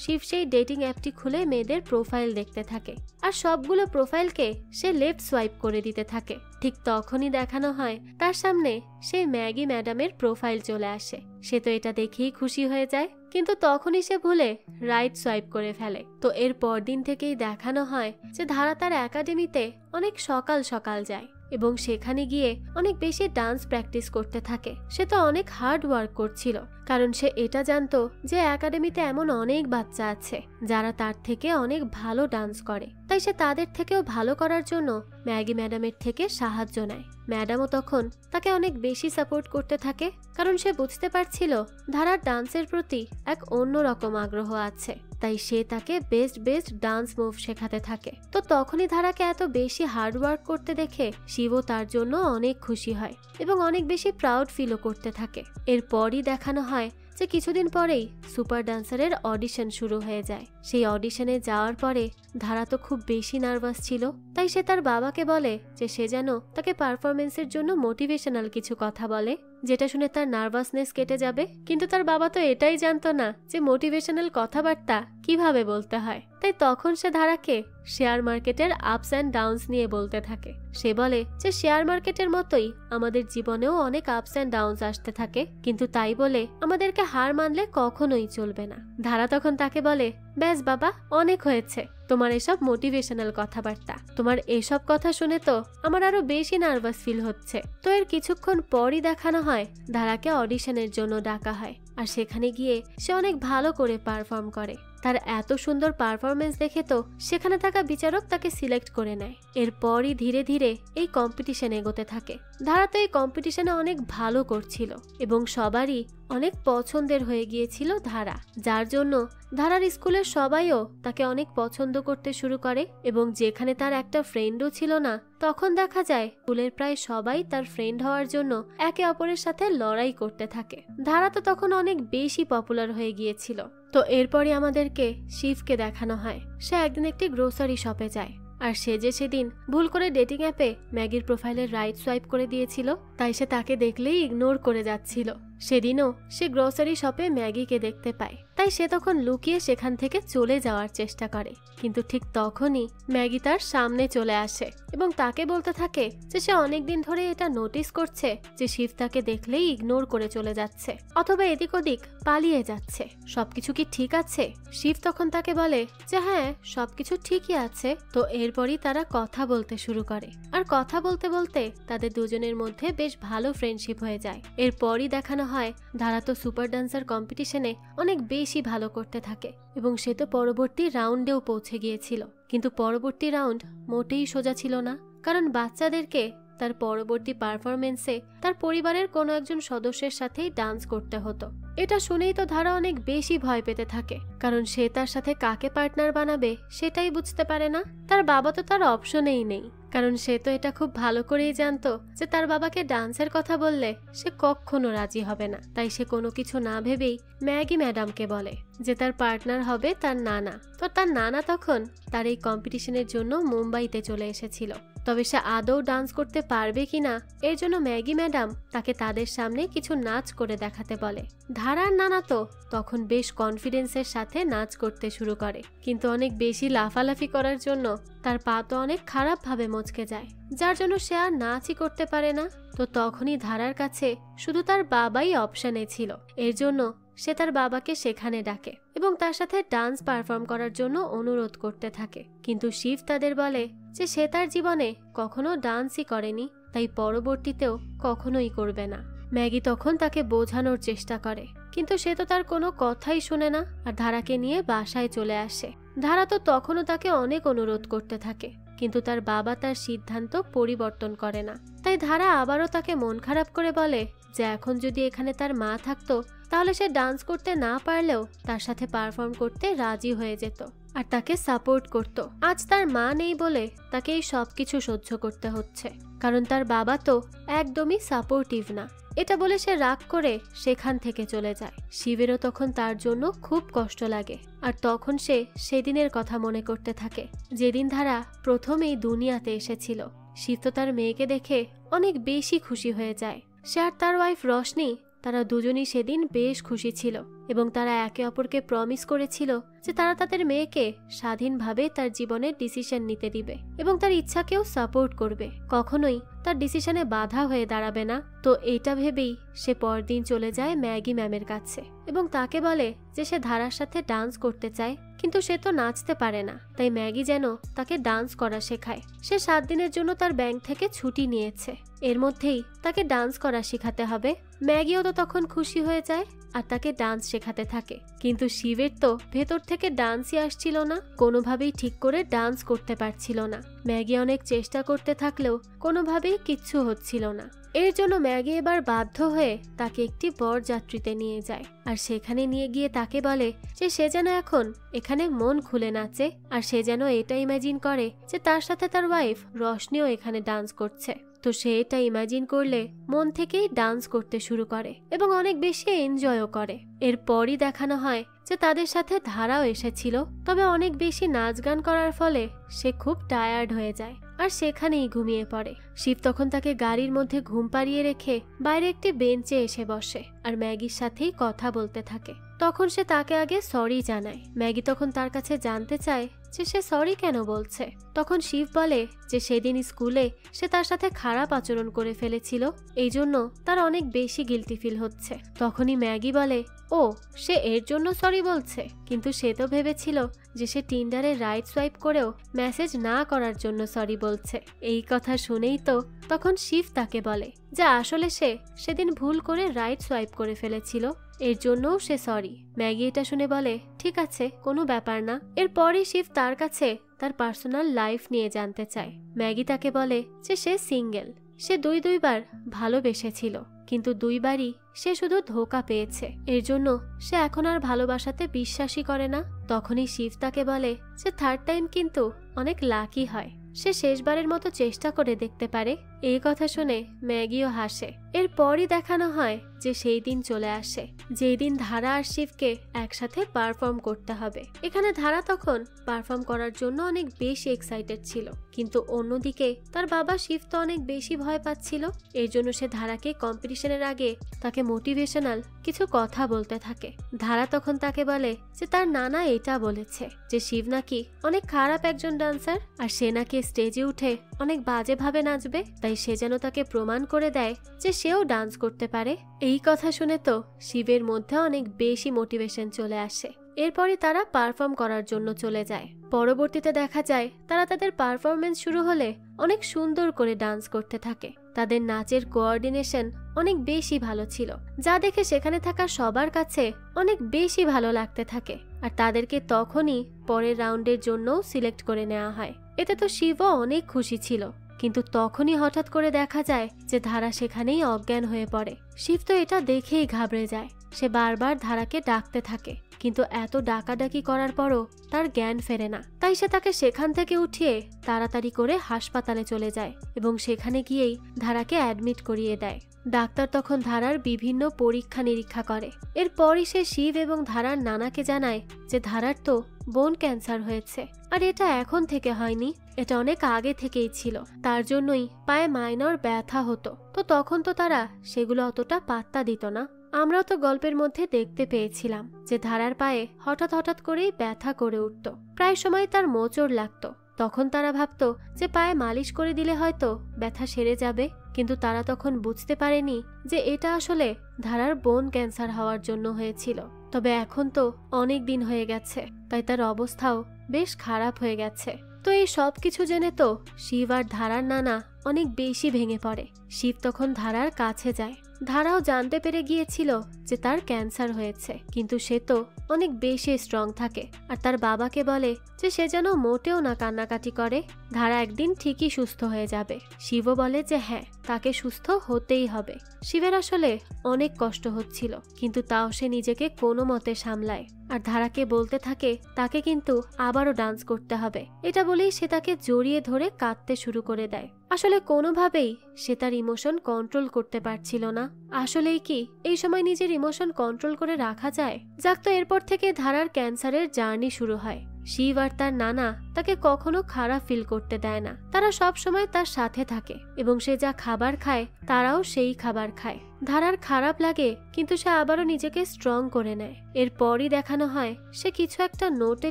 শিব সেই ডেটিং অ্যাপটি খুলে মেয়েদের প্রোফাইল দেখতে থাকে, আর সবগুলো প্রোফাইলকে সে লেফট সোয়াইপ করে দিতে থাকে। ঠিক তখনই দেখানো হয় তার সামনে সেই ম্যাগি ম্যাডামের প্রোফাইল চলে আসে। সে তো এটা দেখেই খুশি হয়ে যায়, কিন্তু তখনই সে ভুলে রাইট সোয়াইপ করে ফেলে। তো এর পরদিন থেকেই দেখানো হয় যে ধারা তার একাডেমিতে অনেক সকাল সকাল যায় এবং সেখানে গিয়ে অনেক বেশি ডান্স প্র্যাকটিস করতে থাকে। সে তো অনেক হার্ড ওয়ার্ক করছিল, কারণ সে এটা জানতো যে একাডেমিতে এমন অনেক বাচ্চা আছে যারা তার থেকে অনেক ভালো ডান্স করে, তাই সে তাদের থেকেও ভালো করার জন্য ম্যাগি ম্যাডামের থেকে সাহায্য নেয়। ম্যাডামও তখন তাকে অনেক বেশি সাপোর্ট করতে থাকে, কারণ সে বুঝতে পারছিল ধারার ডান্সের প্রতি এক অন্যরকম আগ্রহ আছে, তাই সে তাকে বেস্ট ডান্স মুভ শেখাতে থাকে। তো তখনই ধারাকে এত বেশি হার্ড ওয়ার্ক করতে দেখে শিবও তার জন্য অনেক খুশি হয় এবং অনেক বেশি প্রাউড ফিলও করতে থাকে। এরপরই দেখানো হয় যে কিছুদিন পরেই সুপার ডান্সারের অডিশন শুরু হয়ে যায়। সেই অডিশনে যাওয়ার পরে ধারা তো খুব বেশি নার্ভাস ছিল, তাই সে তার বাবাকে বলে যে সে যেন তাকে পারফরমেন্সের জন্য মোটিভেশনাল কিছু কথা বলে, যেটা শুনে তার নার্ভাসনেস কেটে যাবে। কিন্তু তার বাবা তো এটাই জানতো না যে মোটিভেশনাল কথাবার্তা কিভাবে বলতে হয়, তাই তখন সে ধারাকে শেয়ার মার্কেটের আপস অ্যান্ড ডাউনস নিয়ে বলতে থাকে। সে বলে যে শেয়ার মার্কেটের মতোই আমাদের জীবনেও অনেক আপস অ্যান্ড ডাউনস আসতে থাকে, কিন্তু তাই বলে আমাদেরকে হার মানলে কখনোই চলবে না। ধারা তখন তাকে বলে, ব্যাস বাবা, অনেক হয়েছে তোমার এসব মোটিভেশনাল কথাবার্তা, তোমার এসব কথা শুনে তো আমার আরো বেশি নার্ভাস ফিল হচ্ছে। তো এর কিছুক্ষণ পরই দেখানো হয় ধারাকে অডিশনের জন্য ডাকা হয়, আর সেখানে গিয়ে সে অনেক ভালো করে পারফর্ম করে। তার এত সুন্দর পারফরমেন্স দেখে তো সেখানে থাকা বিচারক তাকে সিলেক্ট করে নেয়। এরপরই ধীরে ধীরে এই কম্পিটিশন এগোতে থাকে। ধারা তো এই কম্পিটিশনে অনেক ভালো করছিল এবং সবারই অনেক পছন্দের হয়ে গিয়েছিল ধারা, যার জন্য ধারার স্কুলের সবাইও তাকে অনেক পছন্দ করতে শুরু করে এবং যেখানে তার একটা ফ্রেন্ডও ছিল না, তখন দেখা যায় স্কুলের প্রায় সবাই তার ফ্রেন্ড হওয়ার জন্য একে অপরের সাথে লড়াই করতে থাকে। ধারা তো তখন অনেক বেশি পপুলার হয়ে গিয়েছিল। তো এরপরই আমাদেরকে শিবকে দেখানো হয় সে একদিন একটি গ্রোসারি শপে যায়, আর সে যে সেদিন ভুল করে ডেটিং অ্যাপে ম্যাগির প্রোফাইলে রাইট সোয়াইপ করে দিয়েছিল, তাই সে তাকে দেখলেই ইগনোর করে যাচ্ছিল। সেদিনও সে গ্রোসারি শপে ম্যাগিকে দেখতে পায়, তাই সে তখন লুকিয়ে সেখান থেকে চলে যাওয়ার চেষ্টা করে, কিন্তু ঠিক তখনই ম্যাগি তার সামনে চলে আসে এবং তাকে বলতে থাকে যে সে অনেকদিন ধরে এটা নোটিস করছে যে শিব তাকে দেখলেই ইগনোর করে চলে যাচ্ছে অথবা এদিক ওদিক পালিয়ে যাচ্ছে। সবকিছু কি ঠিক আছে? শিব তখন তাকে বলে যে হ্যাঁ, সবকিছু ঠিকই আছে। তো এরপরই তারা কথা বলতে শুরু করে, আর কথা বলতে বলতে তাদের দুজনের মধ্যে বেশ ভালো ফ্রেন্ডশিপ হয়ে যায়। এরপরই দেখানো হয় ধারা তো সুপার ডান্সার কম্পিটিশনে অনেক বেশি ভালো করতে থাকে এবং সে তো পরবর্তী রাউন্ডেও পৌঁছে গিয়েছিল, কিন্তু পরবর্তী রাউন্ড মোটেই সোজা ছিল না, কারণ বাচ্চাদেরকে তার পরবর্তী পারফরমেন্সে তার পরিবারের কোনো একজন সদস্যের সাথেই ডান্স করতে হতো। এটা শুনেই তো ধারা অনেক বেশি ভয় পেতে থাকে, কারণ সে তার সাথে কাকে পার্টনার বানাবে সেটাই বুঝতে পারে না। তার বাবা তো তার অপশনেই নেই, কারণ সে তো এটা খুব ভালো করেই জানতো যে তার বাবাকে ডান্সের কথা বললে সে কখনো রাজি হবে না। তাই সে কোনো কিছু না ভেবেই ম্যাগি ম্যাডামকে বলে যে তার পার্টনার হবে তার নানা। তো তার নানা তখন তার এই কম্পিটিশনের জন্য মুম্বাইতে চলে এসেছিল, তবে সে আদৌ ডান্স করতে পারবে কিনা এর জন্য ম্যাগি ম্যাডাম তাকে তাদের সামনে কিছু নাচ করে দেখাতে বলে। ধারার নানা তো তখন বেশ কনফিডেন্সের সাথে নাচ করতে শুরু করে, কিন্তু অনেক বেশি লাফালাফি করার জন্য তার পা তো অনেক খারাপ ভাবে মচকে যায়, যার জন্য সে আর নাচই করতে পারে না। তো তখনই ধারার কাছে শুধু তার বাবাই অপশনে ছিল, এর জন্য সে তার বাবাকে সেখানে ডাকে এবং তার সাথে ডান্স পারফর্ম করার জন্য অনুরোধ করতে থাকে। কিন্তু শিব তাদের বলে যে সে তার জীবনে কখনো ডান্সই করেনি, তাই পরবর্তীতেও কখনোই করবে না। ম্যাগি তখন তাকে বোঝানোর চেষ্টা করে, কিন্তু সে তো তার কোনো কথাই শুনে না আর ধারাকে নিয়ে বাসায় চলে আসে। ধারা তো তখনও তাকে অনেক অনুরোধ করতে থাকে, কিন্তু তার বাবা তার সিদ্ধান্ত পরিবর্তন করে না। তাই ধারা আবারও তাকে মন খারাপ করে বলে যে এখন যদি এখানে তার মা থাকতো তাহলে সে ডান্স করতে না পারলেও তার সাথে পারফর্ম করতে রাজি হয়ে যেত, আর তাকে সাপোর্ট করত। আজ তার মা নেই বলে তাকে এই সবকিছু সহ্য করতে হচ্ছে, কারণ তার বাবা তো একদমই সাপোর্টিভ না। এটা বলে সে রাগ করে সেখান থেকে চলে যায়। শিবেরও তখন তার জন্য খুব কষ্ট লাগে, আর তখন সে সেদিনের কথা মনে করতে থাকে যেদিন ধারা প্রথম এই দুনিয়াতে এসেছিল। শিব তো তার মেয়েকে দেখে অনেক বেশি খুশি হয়ে যায়। সে আর তার ওয়াইফ রশনি, তারা দুজনই সেদিন বেশ খুশি ছিল এবং তারা একে অপরকে প্রমিস করেছিল যে তারা তাদের মেয়েকে স্বাধীনভাবে তার জীবনের ডিসিশন নিতে দিবে এবং তার ইচ্ছাকেও সাপোর্ট করবে, কখনোই তার ডিসিশনে বাধা হয়ে দাঁড়াবে না। তো এটা ভেবেই সে পরদিন চলে যায় ম্যাগি ম্যামের কাছে এবং তাকে বলে যে সে ধারার সাথে ডান্স করতে চায়, কিন্তু সে তো নাচতে পারে না, তাই ম্যাগি যেন তাকে ডান্স করা শেখায়। সে 7 দিনের জন্য তার ব্যাংক থেকে ছুটি নিয়েছে, এর মধ্যেই তাকে ডান্স করা শেখাতে হবে। ম্যাগিও তো তখন খুশি হয়ে যায় আর তাকে ডান্স শেখাতে থাকে, কিন্তু শিবের তো ভেতর থেকে ডান্সই আসছিল না, কোনোভাবেই ঠিক করে ডান্স করতে পারছিল না। ম্যাগি অনেক চেষ্টা করতে থাকলেও কোনোভাবেই কিচ্ছু হচ্ছিল না। এর জন্য ম্যাগি এবার বাধ্য হয়ে তাকে একটি বরযাত্রীতে নিয়ে যায়, আর সেখানে নিয়ে গিয়ে তাকে বলে যে সে যেন এখন এখানে মন খুলে নাচে, আর সে যেন এটা ইমাজিন করে যে তার সাথে তার ওয়াইফ রশনিও এখানে ডান্স করছে। তো সে এটা ইমাজিন করলে মন থেকেই ডান্স করতে শুরু করে এবং অনেক বেশি এনজয়ও করে। এরপরই দেখানো হয় যে তাদের সাথে ধারাও এসেছিল, তবে অনেক বেশি নাচ গান করার ফলে সে খুব টায়ার্ড হয়ে যায় আর সেখানেই ঘুমিয়ে পড়ে। শিব তখন তাকে গাড়ির মধ্যে ঘুম পাড়িয়ে রেখে বাইরে একটি বেঞ্চে এসে বসে আর ম্যাগির সাথেই কথা বলতে থাকে। তখন সে তাকে আগে সরি জানায়। ম্যাগি তখন তার কাছে জানতে চায় যে সে সরি কেন বলছে। তখন শিব বলে যে সেদিন স্কুলে সে তার সাথে খারাপ আচরণ করে ফেলেছিল, এই জন্য তার অনেক বেশি গিল্টি ফিল হচ্ছে। তখনই ম্যাগি বলে ও সে এর জন্য সরি বলছে, কিন্তু সে তো ভেবেছিল যে সে টিন্ডারে রাইট সোয়াইপ করেও মেসেজ না করার জন্য সরি বলছে। এই কথা শুনেই তো তখন শিব তাকে বলে যে আসলে সে সেদিন ভুল করে রাইট সোয়াইপ করে ফেলেছিল, এর জন্যও সে সরি। ম্যাগি এটা শুনে বলে ঠিক আছে, কোনো ব্যাপার না। এরপরই শিব তার কাছে তার পার্সোনাল লাইফ নিয়ে জানতে চায়। ম্যাগি তাকে বলে যে সে সিঙ্গেল, সে দুইবার ভালোবেসেছিল, কিন্তু দুইবারই সে শুধু ধোঁকা পেয়েছে, এর জন্য সে এখন আর ভালোবাসাতে বিশ্বাসই করে না। তখনই শিব তাকে বলে যে 3rd টাইম কিন্তু অনেক লাকি হয়, সে শেষবারের মতো চেষ্টা করে দেখতে পারে। এই কথা শুনে ম্যাগিও হাসে। এরপরই দেখানো হয় যে সেই দিন চলে আসে যেই দিন ধারা আর শিবকে একসাথে পারফর্ম করতে হবে। এখানে ধারা তখন পারফর্ম করার জন্য অনেক বেশি এক্সাইটেড ছিল, কিন্তু অন্যদিকে তার বাবা শিব তো অনেক বেশি ভয় পাচ্ছিল। এর জন্য সে ধারাকে কম্পিটিশনের আগে তাকে মোটিভেশনাল কিছু কথা বলতে থাকে। ধারা তখন তাকে বলে যে তার নানা এটা বলেছে যে শিব নাকি অনেক খারাপ একজন ডান্সার, আর সে নাকি স্টেজে উঠে অনেক বাজে ভাবে নাচবে, তাই সে যেন তাকে প্রমাণ করে দেয় যে সেও ডান্স করতে পারে। এই কথা শুনে তো শিবের মধ্যে অনেক বেশি মোটিভেশন চলে আসে। এরপরই তারা পারফর্ম করার জন্য চলে যায়। পরবর্তীতে দেখা যায় তারা তাদের পারফরমেন্স শুরু হলে অনেক সুন্দর করে ডান্স করতে থাকে। তাদের নাচের কোঅর্ডিনেশন অনেক বেশি ভালো ছিল, যা দেখে সেখানে থাকা সবার কাছে অনেক বেশি ভালো লাগতে থাকে, আর তাদেরকে তখনই পরের রাউন্ডের জন্য সিলেক্ট করে নেওয়া হয়। এতে তো শিবও অনেক খুশি ছিল, কিন্তু তখনই হঠাৎ করে দেখা যায় যে ধারা সেখানেই অজ্ঞান হয়ে পড়ে। শিব তো এটা দেখেই ঘাবড়ে যায়। সে বারবার ধারাকে ডাকতে থাকে, কিন্তু এত ডাকাডাকি করার পরও তার জ্ঞান ফেরে না। তাই সে তাকে সেখান থেকে উঠিয়ে তাড়াতাড়ি করে হাসপাতালে চলে যায় এবং সেখানে গিয়েই ধারাকে অ্যাডমিট করিয়ে দেয়। ডাক্তার তখন ধারার বিভিন্ন পরীক্ষা নিরীক্ষা করে। এরপরই সে শিব এবং ধারার নানাকে জানায় যে ধারার তো বোন ক্যান্সার হয়েছে, আর এটা এখন থেকে হয়নি, এটা অনেক আগে থেকেই ছিল, তার জন্যই পায়ে মাইনর ব্যথা হতো। তো তখন তো তারা সেগুলো অতটা পাত্তা দিত না। আমরাও তো গল্পের মধ্যে দেখতে পেয়েছিলাম যে ধারার পায়ে হঠাৎ হঠাৎ করেই ব্যথা করে উঠত, প্রায় সময় তার মোচড় লাগতো। তখন তারা ভাবতো যে পায়ে মালিশ করে দিলে হয়তো ব্যথা সেরে যাবে, কিন্তু তারা তখন বুঝতে পারেনি যে এটা আসলে ধারার বোন ক্যান্সার হওয়ার জন্য হয়েছিল। তবে এখন তো অনেক দিন হয়ে গেছে, তাই তার অবস্থাও বেশ খারাপ হয়ে গেছে। তো এই সব কিছু জেনে তো শিব আর ধারার নানা অনেক বেশি ভেঙে পড়ে। শিব তখন ধারার কাছে যায়। ধারাও জানতে পেরে গিয়েছিল যে তার ক্যান্সার হয়েছে, কিন্তু সে তো অনেক বেশি স্ট্রং থাকে আর তার বাবাকে বলে যে সে যেন মোটেও না কান্নাকাটি করে, ধারা একদিন ঠিকই সুস্থ হয়ে যাবে। শিবও বলে যে হ্যাঁ, তাকে সুস্থ হতেই হবে। শিবের আসলে অনেক কষ্ট হচ্ছিল, কিন্তু তাও সে নিজেকে কোনো মতে সামলায় আর ধারাকে বলতে থাকে তাকে কিন্তু আবারও ডান্স করতে হবে। এটা বলেই সে তাকে জড়িয়ে ধরে কাঁদতে শুরু করে দেয়। আসলে কোনোভাবেই সে তার ইমোশন কন্ট্রোল করতে পারছিল না। আসলেই কি এই সময় নিজের ইমোশন কন্ট্রোল করে রাখা যায়? যাক, তো এরপর থেকে ধারার ক্যান্সারের জার্নি শুরু হয়। শিব আর তার নানা তাকে কখনো খারাপ ফিল করতে দেয় না। তারা সব সময় তার সাথে থাকে এবং সে যা খাবার খায় তারাও সেই খাবার খায়। ধারার খারাপ লাগে, কিন্তু সে আবারও নিজেকে স্ট্রং করে নেয়। এরপরই দেখানো হয় সে কিছু একটা নোটে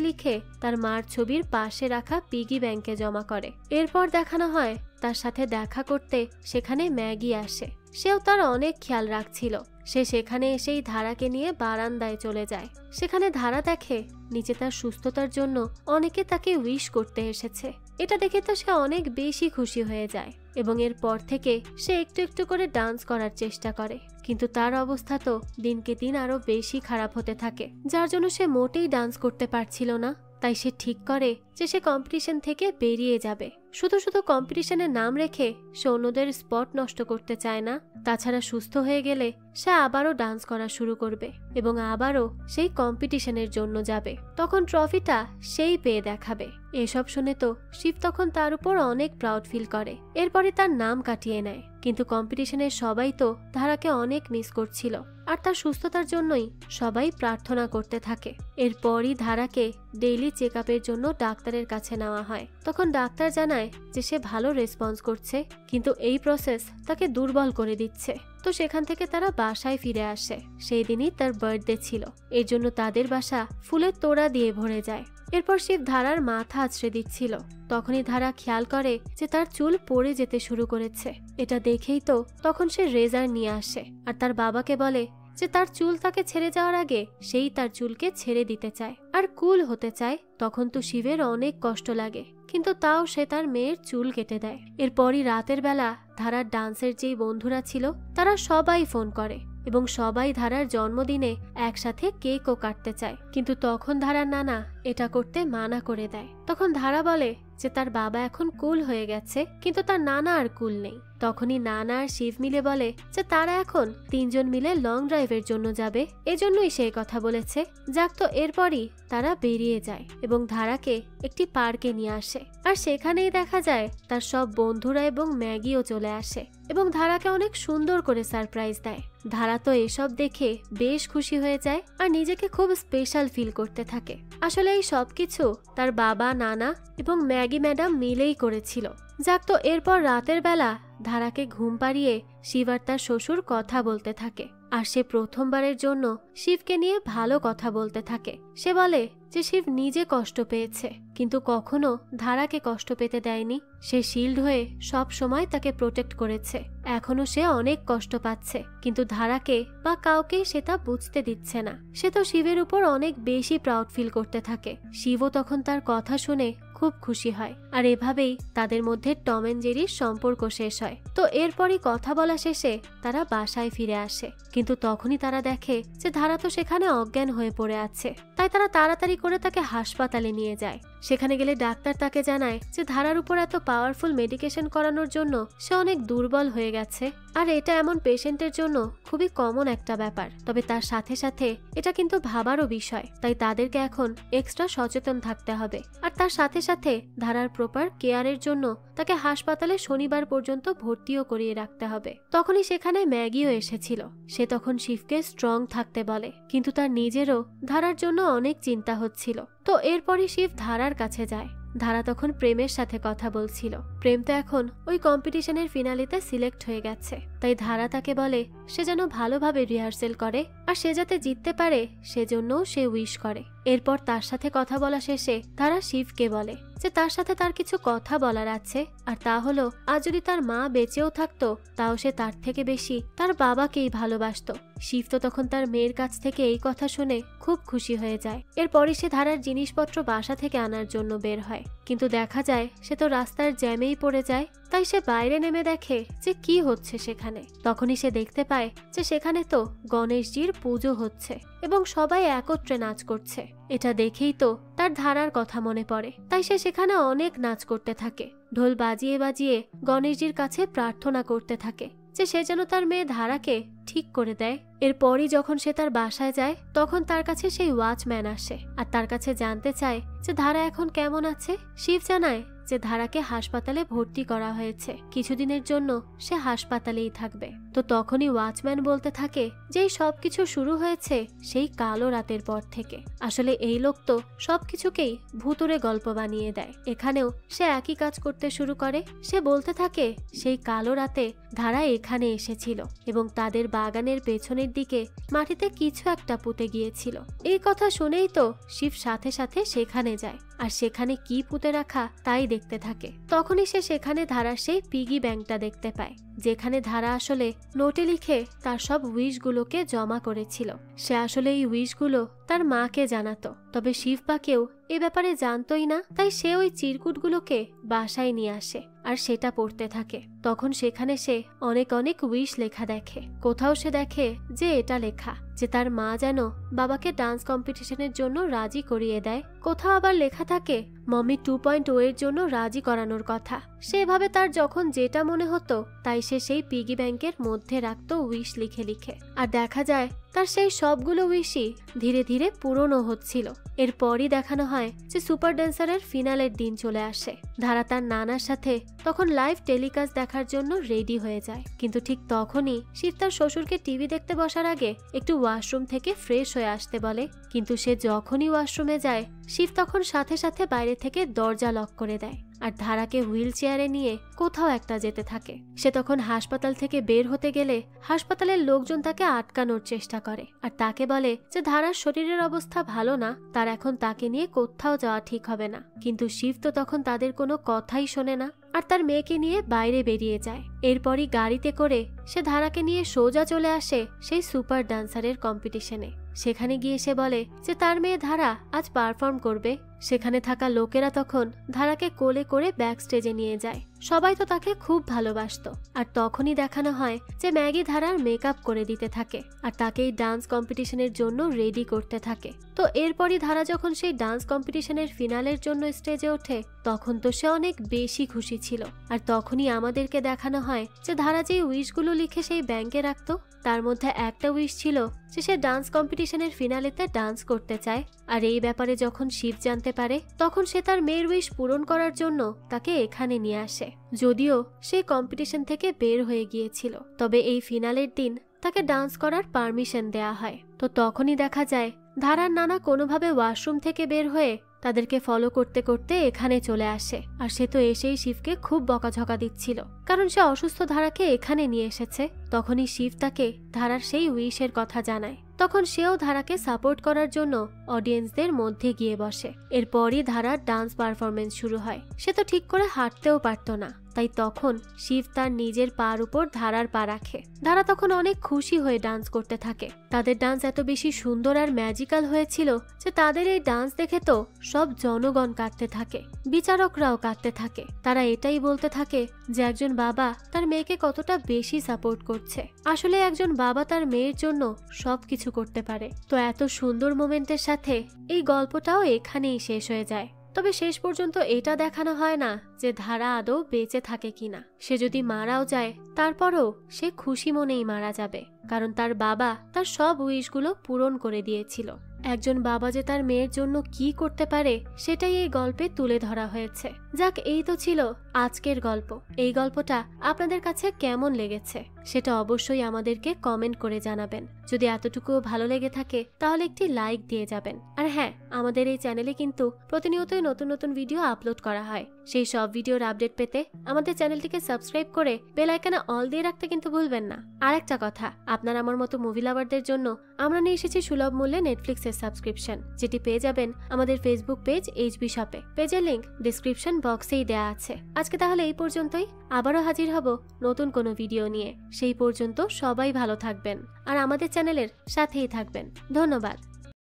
লিখে তার মার ছবির পাশে রাখা পিগি ব্যাংকে জমা করে। এরপর দেখানো হয় তার সাথে দেখা করতে সেখানে ম্যাগি আসে। সেও তার অনেক খেয়াল রাখছিল। সে সেখানে এসেই ধারাকে নিয়ে বারান্দায় চলে যায়। সেখানে ধারা দেখে নিচে তার সুস্থতার জন্য অনেকে তাকে উইশ করতে এসেছে। এটা দেখে তো সে অনেক বেশি খুশি হয়ে যায় এবং এরপর থেকে সে একটু একটু করে ডান্স করার চেষ্টা করে, কিন্তু তার অবস্থা তো দিনকে দিন আরো বেশি খারাপ হতে থাকে, যার জন্য সে মোটেই ডান্স করতে পারছিল না। তাই সে ঠিক করে যে সে কম্পিটিশন থেকে বেরিয়ে যাবে। শুধু শুধু কম্পিটিশনের নাম রেখে সে অন্যদের স্পট নষ্ট করতে চায় না। তাছাড়া সুস্থ হয়ে গেলে সে আবারও ডান্স করা শুরু করবে এবং আবারও সেই কম্পিটিশনের জন্য যাবে। তখন ট্রফিটা সেই পেয়ে দেখাবে। এসব শুনে তো শিব তখন তার উপর অনেক প্রাউড ফিল করে। এরপরে তার নাম কাটিয়ে নেয়, কিন্তু কম্পিটিশনের সবাই তো ধারাকে অনেক মিস করছিল আর তার সুস্থতার জন্যই সবাই প্রার্থনা করতে থাকে। এরপরই ধারাকে ডেইলি চেক আপের জন্য ডাক্তারের কাছে নেওয়া হয়। তখন ডাক্তার জানায় যে সে ভালো রেসপন্স করছে, কিন্তু এই প্রসেস তাকে দুর্বল করে দিচ্ছে। তো সেখান থেকে তারা বাসায় ফিরে আসে। সেই দিনই তার বার্থডে ছিল, এর জন্য তাদের বাসা ফুলের তোড়া দিয়ে ভরে যায়। এরপর শিব ধারার মাথা আছড়ে দিচ্ছিল। তখনই ধারা খেয়াল করে যে তার চুল পড়ে যেতে শুরু করেছে। এটা দেখেই তো তখন সে রেজার নিয়ে আসে আর তার বাবাকে বলে যে তার চুল তাকে ছেড়ে যাওয়ার আগে সেই তার চুলকে ছেড়ে দিতে চায় আর কুল হতে চায়। তখন তো শিবের অনেক কষ্ট লাগে, কিন্তু তাও সে তার মেয়ের চুল কেটে দেয়। এরপরই রাতের বেলা ধারার ডান্সের যেই বন্ধুরা ছিল তারা সবাই ফোন করে এবং সবাই ধারার জন্মদিনে একসাথে কেকও কাটতে চায়, কিন্তু তখন ধারার নানা এটা করতে মানা করে দেয়। তখন ধারা বলে যে তার বাবা এখন কুল হয়ে গেছে, কিন্তু তার নানা আর কুল নেই। তখনই নানা আর শিব মিলে বলে যে তারা এখন তিনজন মিলে লং ড্রাইভের জন্য যাবে, এজন্যই সেই কথা বলেছে। যাক, তো এরপরই তারা বেরিয়ে যায় এবং ধারাকে একটি পার্কে নিয়ে আসে আর সেখানেই দেখা যায় তার সব বন্ধুরা এবং ম্যাগিও চলে আসে এবং ধারাকে অনেক সুন্দর করে সারপ্রাইজ দেয়। ধারা তো এসব দেখে বেশ খুশি হয়ে যায় আর নিজেকে খুব স্পেশাল ফিল করতে থাকে। আসলে এই সবকিছু তার বাবা, নানা এবং ম্যাগি ম্যাডাম মিলেই করেছিল। যাক, তো এরপর রাতের বেলা ধারাকে ঘুম পাড়িয়ে শিব আর তার শ্বশুর কথা বলতে থাকে আর সে প্রথমবারের জন্য শিবকে নিয়ে ভালো কথা বলতে থাকে। সে বলে যে শিব নিজে কষ্ট পেয়েছে, কিন্তু কখনো ধারাকে কষ্ট পেতে দেয়নি। সে শিল্ড হয়ে সব সময় তাকে প্রোটেক্ট করেছে। এখনো সে অনেক কষ্ট পাচ্ছে, কিন্তু ধারাকে বা কাউকে সে তা বুঝতে দিচ্ছে না। সে তো শিবের উপর অনেক বেশি প্রাউড ফিল করতে থাকে। শিবও তখন তার কথা শুনে খুব খুশি হয় আর এভাবেই তাদের মধ্যে টম এন্ড জেরির সম্পর্ক শেষ হয়। তো এরপরই কথা বলা শেষে তারা বাসায় ফিরে আসে, কিন্তু তখনই তারা দেখে যে ধারা তো সেখানে অজ্ঞান হয়ে পড়ে আছে। তাই তারা তাড়াতাড়ি করে তাকে হাসপাতালে নিয়ে যায়। সেখানে গেলে ডাক্তার তাকে জানায় যে ধারার উপর এত পাওয়ারফুল মেডিকেশন করানোর জন্য সে অনেক দুর্বল হয়ে গেছে আর এটা এমন পেশেন্টের জন্য খুবই কমন একটা ব্যাপার। তবে তার সাথে সাথে এটা কিন্তু ভাবারও বিষয়, তাই তাদেরকে এখন এক্সট্রা সচেতন থাকতে হবে আর তার সাথে সাথে ধারার প্রপার কেয়ারের জন্য তাকে হাসপাতালে শনিবার পর্যন্ত ভর্তিও করিয়ে রাখতে হবে। তখনই সেখানে ম্যাগিও এসেছিল। সে তখন শিবকে স্ট্রং থাকতে বলে, কিন্তু তার নিজেরও ধারার জন্য অনেক চিন্তা হচ্ছিল। তো এরপরই শিব ধারার কাছে যায়। ধারা তখন প্রেমের সাথে কথা বলছিল। প্রেম তো এখন ওই কম্পিটিশনের ফিনালিতে সিলেক্ট হয়ে গেছে, তাই ধারা তাকে বলে সে যেন ভালোভাবে রিহার্সেল করে আর সে যাতে জিততে পারে সেজন্যও সে উইশ করে। এরপর তার সাথে কথা বলা শেষে ধারা শিবকে বলে যে তার সাথে তার কিছু কথা বলার আছে, আর তা হলো আজ যদি তার মা বেঁচেও থাকতো তাও সে তার থেকে বেশি তার বাবাকেই ভালোবাসতো। শিব তো তখন তার মেয়ের কাছ থেকে এই কথা শুনে খুব খুশি হয়ে যায়। এরপরই সে ধারার জিনিসপত্র বাসা থেকে আনার জন্য বের হয়, কিন্তু দেখা যায় সে তো রাস্তার জ্যামেই পড়ে যায় তাই সে বাইরে নেমে দেখে যে কি হচ্ছে সেখানে। তখনই সে দেখতে পায় যে সেখানে তো গণেশজির পুজো হচ্ছে এবং সবাই একত্রে নাচ করছে। এটা দেখেই তো তার ধারার কথা মনে পড়ে, তাই সে সেখানে অনেক নাচ করতে থাকে। ঢোল বাজিয়ে বাজিয়ে গণেশজির কাছে প্রার্থনা করতে থাকে যে সে যেন তার মেয়ে ধারাকে ঠিক করে দেয়। এরপরই যখন সে তার বাসায় যায় তখন তার কাছে সেই ওয়াচম্যান আসে আর তার কাছে জানতে চায় যে ধারা এখন কেমন আছে। শিব জানায় যে ধারাকে হাসপাতালে ভর্তি করা হয়েছে, কিছুদিনের জন্য সে হাসপাতালেই থাকবে। তো তখনই ওয়াচম্যান বলতে থাকে যে সবকিছু শুরু হয়েছে সেই কালো রাতের পর থেকে। আসলে এই লোক তো সবকিছুকেই ভুতুরে গল্প বানিয়ে দেয়। এখানেও সে একই কাজ করতে শুরু করে। সে বলতে থাকে সেই কালো রাতে ধারা এখানে এসেছিল এবং তাদের বাগানের পেছনের দিকে মাটিতে কিছু একটা পুঁতে গিয়েছিল। এই কথা শুনেই তো শিব সাথে সাথে সেখানে যায় আর সেখানে কি পুঁতে রাখা তাই দেখতে থাকে। তখনই সে সেখানে ধারার সেই পিগি ব্যাংকটা দেখতে পায়, যেখানে ধারা আসলে নোটে লিখে তার সব উইশগুলোকে জমা করেছিল। সে আসলে এই উইশগুলো তার মাকে জানাতো, তবে শিব বা কেউ এ ব্যাপারে জানতোই না। তাই সে ওই চিরকুটগুলোকে বাসায় নিয়ে আসে আর সেটা পড়তে থাকে। তখন সেখানে সে অনেক অনেক উইশ লেখা দেখে। কোথাও সে দেখে যে এটা লেখা যে তার মা যেন বাবাকে ডান্স কম্পিটিশনের জন্য রাজি করিয়ে দেয়। কোথাও আবার লেখা থাকে মমি 2.0 এর জন্য রাজি করানোর কথা। সেভাবে তার যখন যেটা মনে হতো তাই সে সেই পিগি ব্যাংকের মধ্যে রাখতো উইশ লিখে লিখে। আর দেখা যায় তার সেই সবগুলো উইশই ধীরে ধীরে পূরণও হচ্ছিল। এরপরই দেখানো হয় যে সুপার ড্যান্সারের ফিনালের দিন চলে আসে। ধারা তার নানার সাথে তখন লাইভ টেলিকাস্ট দেখার জন্য রেডি হয়ে যায়, কিন্তু ঠিক তখনই শিব তার শ্বশুরকে টিভি দেখতে বসার আগে একটু ওয়াশরুম থেকে ফ্রেশ হয়ে আসতে বলে। কিন্তু সে যখনই ওয়াশরুমে যায় শিব তখন সাথে সাথে বাইরে থেকে দরজা লক করে দেয় আর ধারাকে হুইল চেয়ারে নিয়ে কোথাও একটা যেতে থাকে। সে তখন হাসপাতাল থেকে বের হতে গেলে হাসপাতালের লোকজন তাকে আটকানোর চেষ্টা করে আর তাকে বলে যে ধারার শরীরের অবস্থা ভালো না, তার এখন তাকে নিয়ে কোথাও যাওয়া ঠিক হবে না। কিন্তু শিব তো তখন তাদের কোনো কথাই শোনে না আর তার মেয়েকে নিয়ে বাইরে বেরিয়ে যায়। এরপরই গাড়িতে করে সে ধারাকে নিয়ে সোজা চলে আসে সেই সুপার ডান্সারের কম্পিটিশনে। সেখানে গিয়ে সে বলে যে তার মেয়ে ধারা আজ পারফর্ম করবে। সেখানে থাকা লোকেরা তখন ধারাকে কোলে করে ব্যাক স্টেজে নিয়ে যায়। সবাই তো তাকে খুব ভালোবাসতো। আর তখনই দেখানো হয় যে ম্যাগি ধারার মেকআপ করে দিতে থাকে আর তাকেই ডান্স কম্পিটিশনের জন্য রেডি করতে থাকে। তো এরপরই ধারা যখন সেই ডান্স কম্পিটিশনের ফিনালের জন্য স্টেজে ওঠে তখন তো সে অনেক বেশি খুশি ছিল। আর তখনই আমাদেরকে দেখানো হয় যে ধারা যেই উইশগুলো লিখে সেই ব্যাংকে রাখতো তার মধ্যে একটা উইশ ছিল যে সে ডান্স কম্পিটিশনের ফিনালেতে ডান্স করতে চায়। আর এই ব্যাপারে যখন শিব জানতে পারে তখন সে তার মেয়ের উইশ পূরণ করার জন্য তাকে এখানে নিয়ে আসে। যদিও সে কম্পিটিশন থেকে বের হয়ে গিয়েছিল, তবে এই ফিনালের দিন তাকে ডান্স করার পারমিশন দেয়া হয়। তো তখনই দেখা যায় ধারার নানা কোনোভাবে ওয়াশরুম থেকে বের হয়ে তাদেরকে ফলো করতে করতে এখানে চলে আসে। আর সে তো এসেই শিবকে খুব বকাঝকা দিচ্ছিল, কারণ সে অসুস্থ ধারাকে এখানে নিয়ে এসেছে। তখনই শিব তাকে ধারার সেই উইশের কথা জানায়। তখন সেও ধারাকে সাপোর্ট করার জন্য অডিয়েন্সদের মধ্যে গিয়ে বসে। এরপরই ধারার ডান্স পারফরমেন্স শুরু হয়। সে তো ঠিক করে হাঁটতেও পারতো না, তাই তখন শিব তার নিজের পার উপর ধারার পা রাখে। ধারা তখন অনেক খুশি হয়ে ডান্স করতে থাকে। তাদের ডান্স এত বেশি সুন্দর আর ম্যাজিক্যাল হয়েছিল যে তাদের এই ডান্স দেখে তো সব জনগণ কাঁদতে থাকে, বিচারকরাও কাঁদতে থাকে। তারা এটাই বলতে থাকে যে একজন বাবা তার মেয়েকে কতটা বেশি সাপোর্ট করছে। আসলে একজন বাবা তার মেয়ের জন্য সবকিছু করতে পারে। তো এত সুন্দর মোমেন্টের সাথে এই গল্পটাও এখানেই শেষ হয়ে যায়। তবে শেষ পর্যন্ত এটা দেখানো হয় না যে ধারা আদৌ বেঁচে থাকে কিনা। সে যদি মারাও যায় তারপরও সে খুশি মনেই মারা যাবে, কারণ তার বাবা তার সব উইশগুলো পূরণ করে দিয়েছিল। একজন বাবা যে তার মেয়ের জন্য কি করতে পারে সেটাই এই গল্পে তুলে ধরা হয়েছে। যাক, এই তো ছিল আজকের গল্প। এই গল্পটা আপনাদের কাছে কেমন লেগেছে সেটা অবশ্যই আমাদেরকে কমেন্ট করে জানাবেন। যদি এতটুকুও ভালো লেগে থাকে তাহলে একটি লাইক দিয়ে যাবেন। আর হ্যাঁ, আমাদের এই চ্যানেলে কিন্তু প্রতিনিয়তই নতুন নতুন ভিডিও আপলোড করা হয়। সেই সব ভিডিওর আপডেট পেতে আমাদের চ্যানেলটিকে সাবস্ক্রাইব করে বেল আইকনে অল দিয়ে রাখতে কিন্তু ভুলবেন না। আর একটা কথা, আপনার আমার মতো মুভি লাভারদের জন্য আমরা নিয়ে এসেছি সুলভ মূল্যে নেটফ্লিক্সের সাবস্ক্রিপশন, যেটি পেয়ে যাবেন আমাদের ফেসবুক পেজ এইচবি শপে। পেজের লিংক ডিসক্রিপশন বক্সেই দেয়া আছে। আজকে তাহলে এই পর্যন্তই। আবারও হাজির হব নতুন কোনো ভিডিও নিয়ে। সেই পর্যন্ত সবাই ভালো থাকবেন আর আমাদের চ্যানেলের সাথেই থাকবেন। ধন্যবাদ।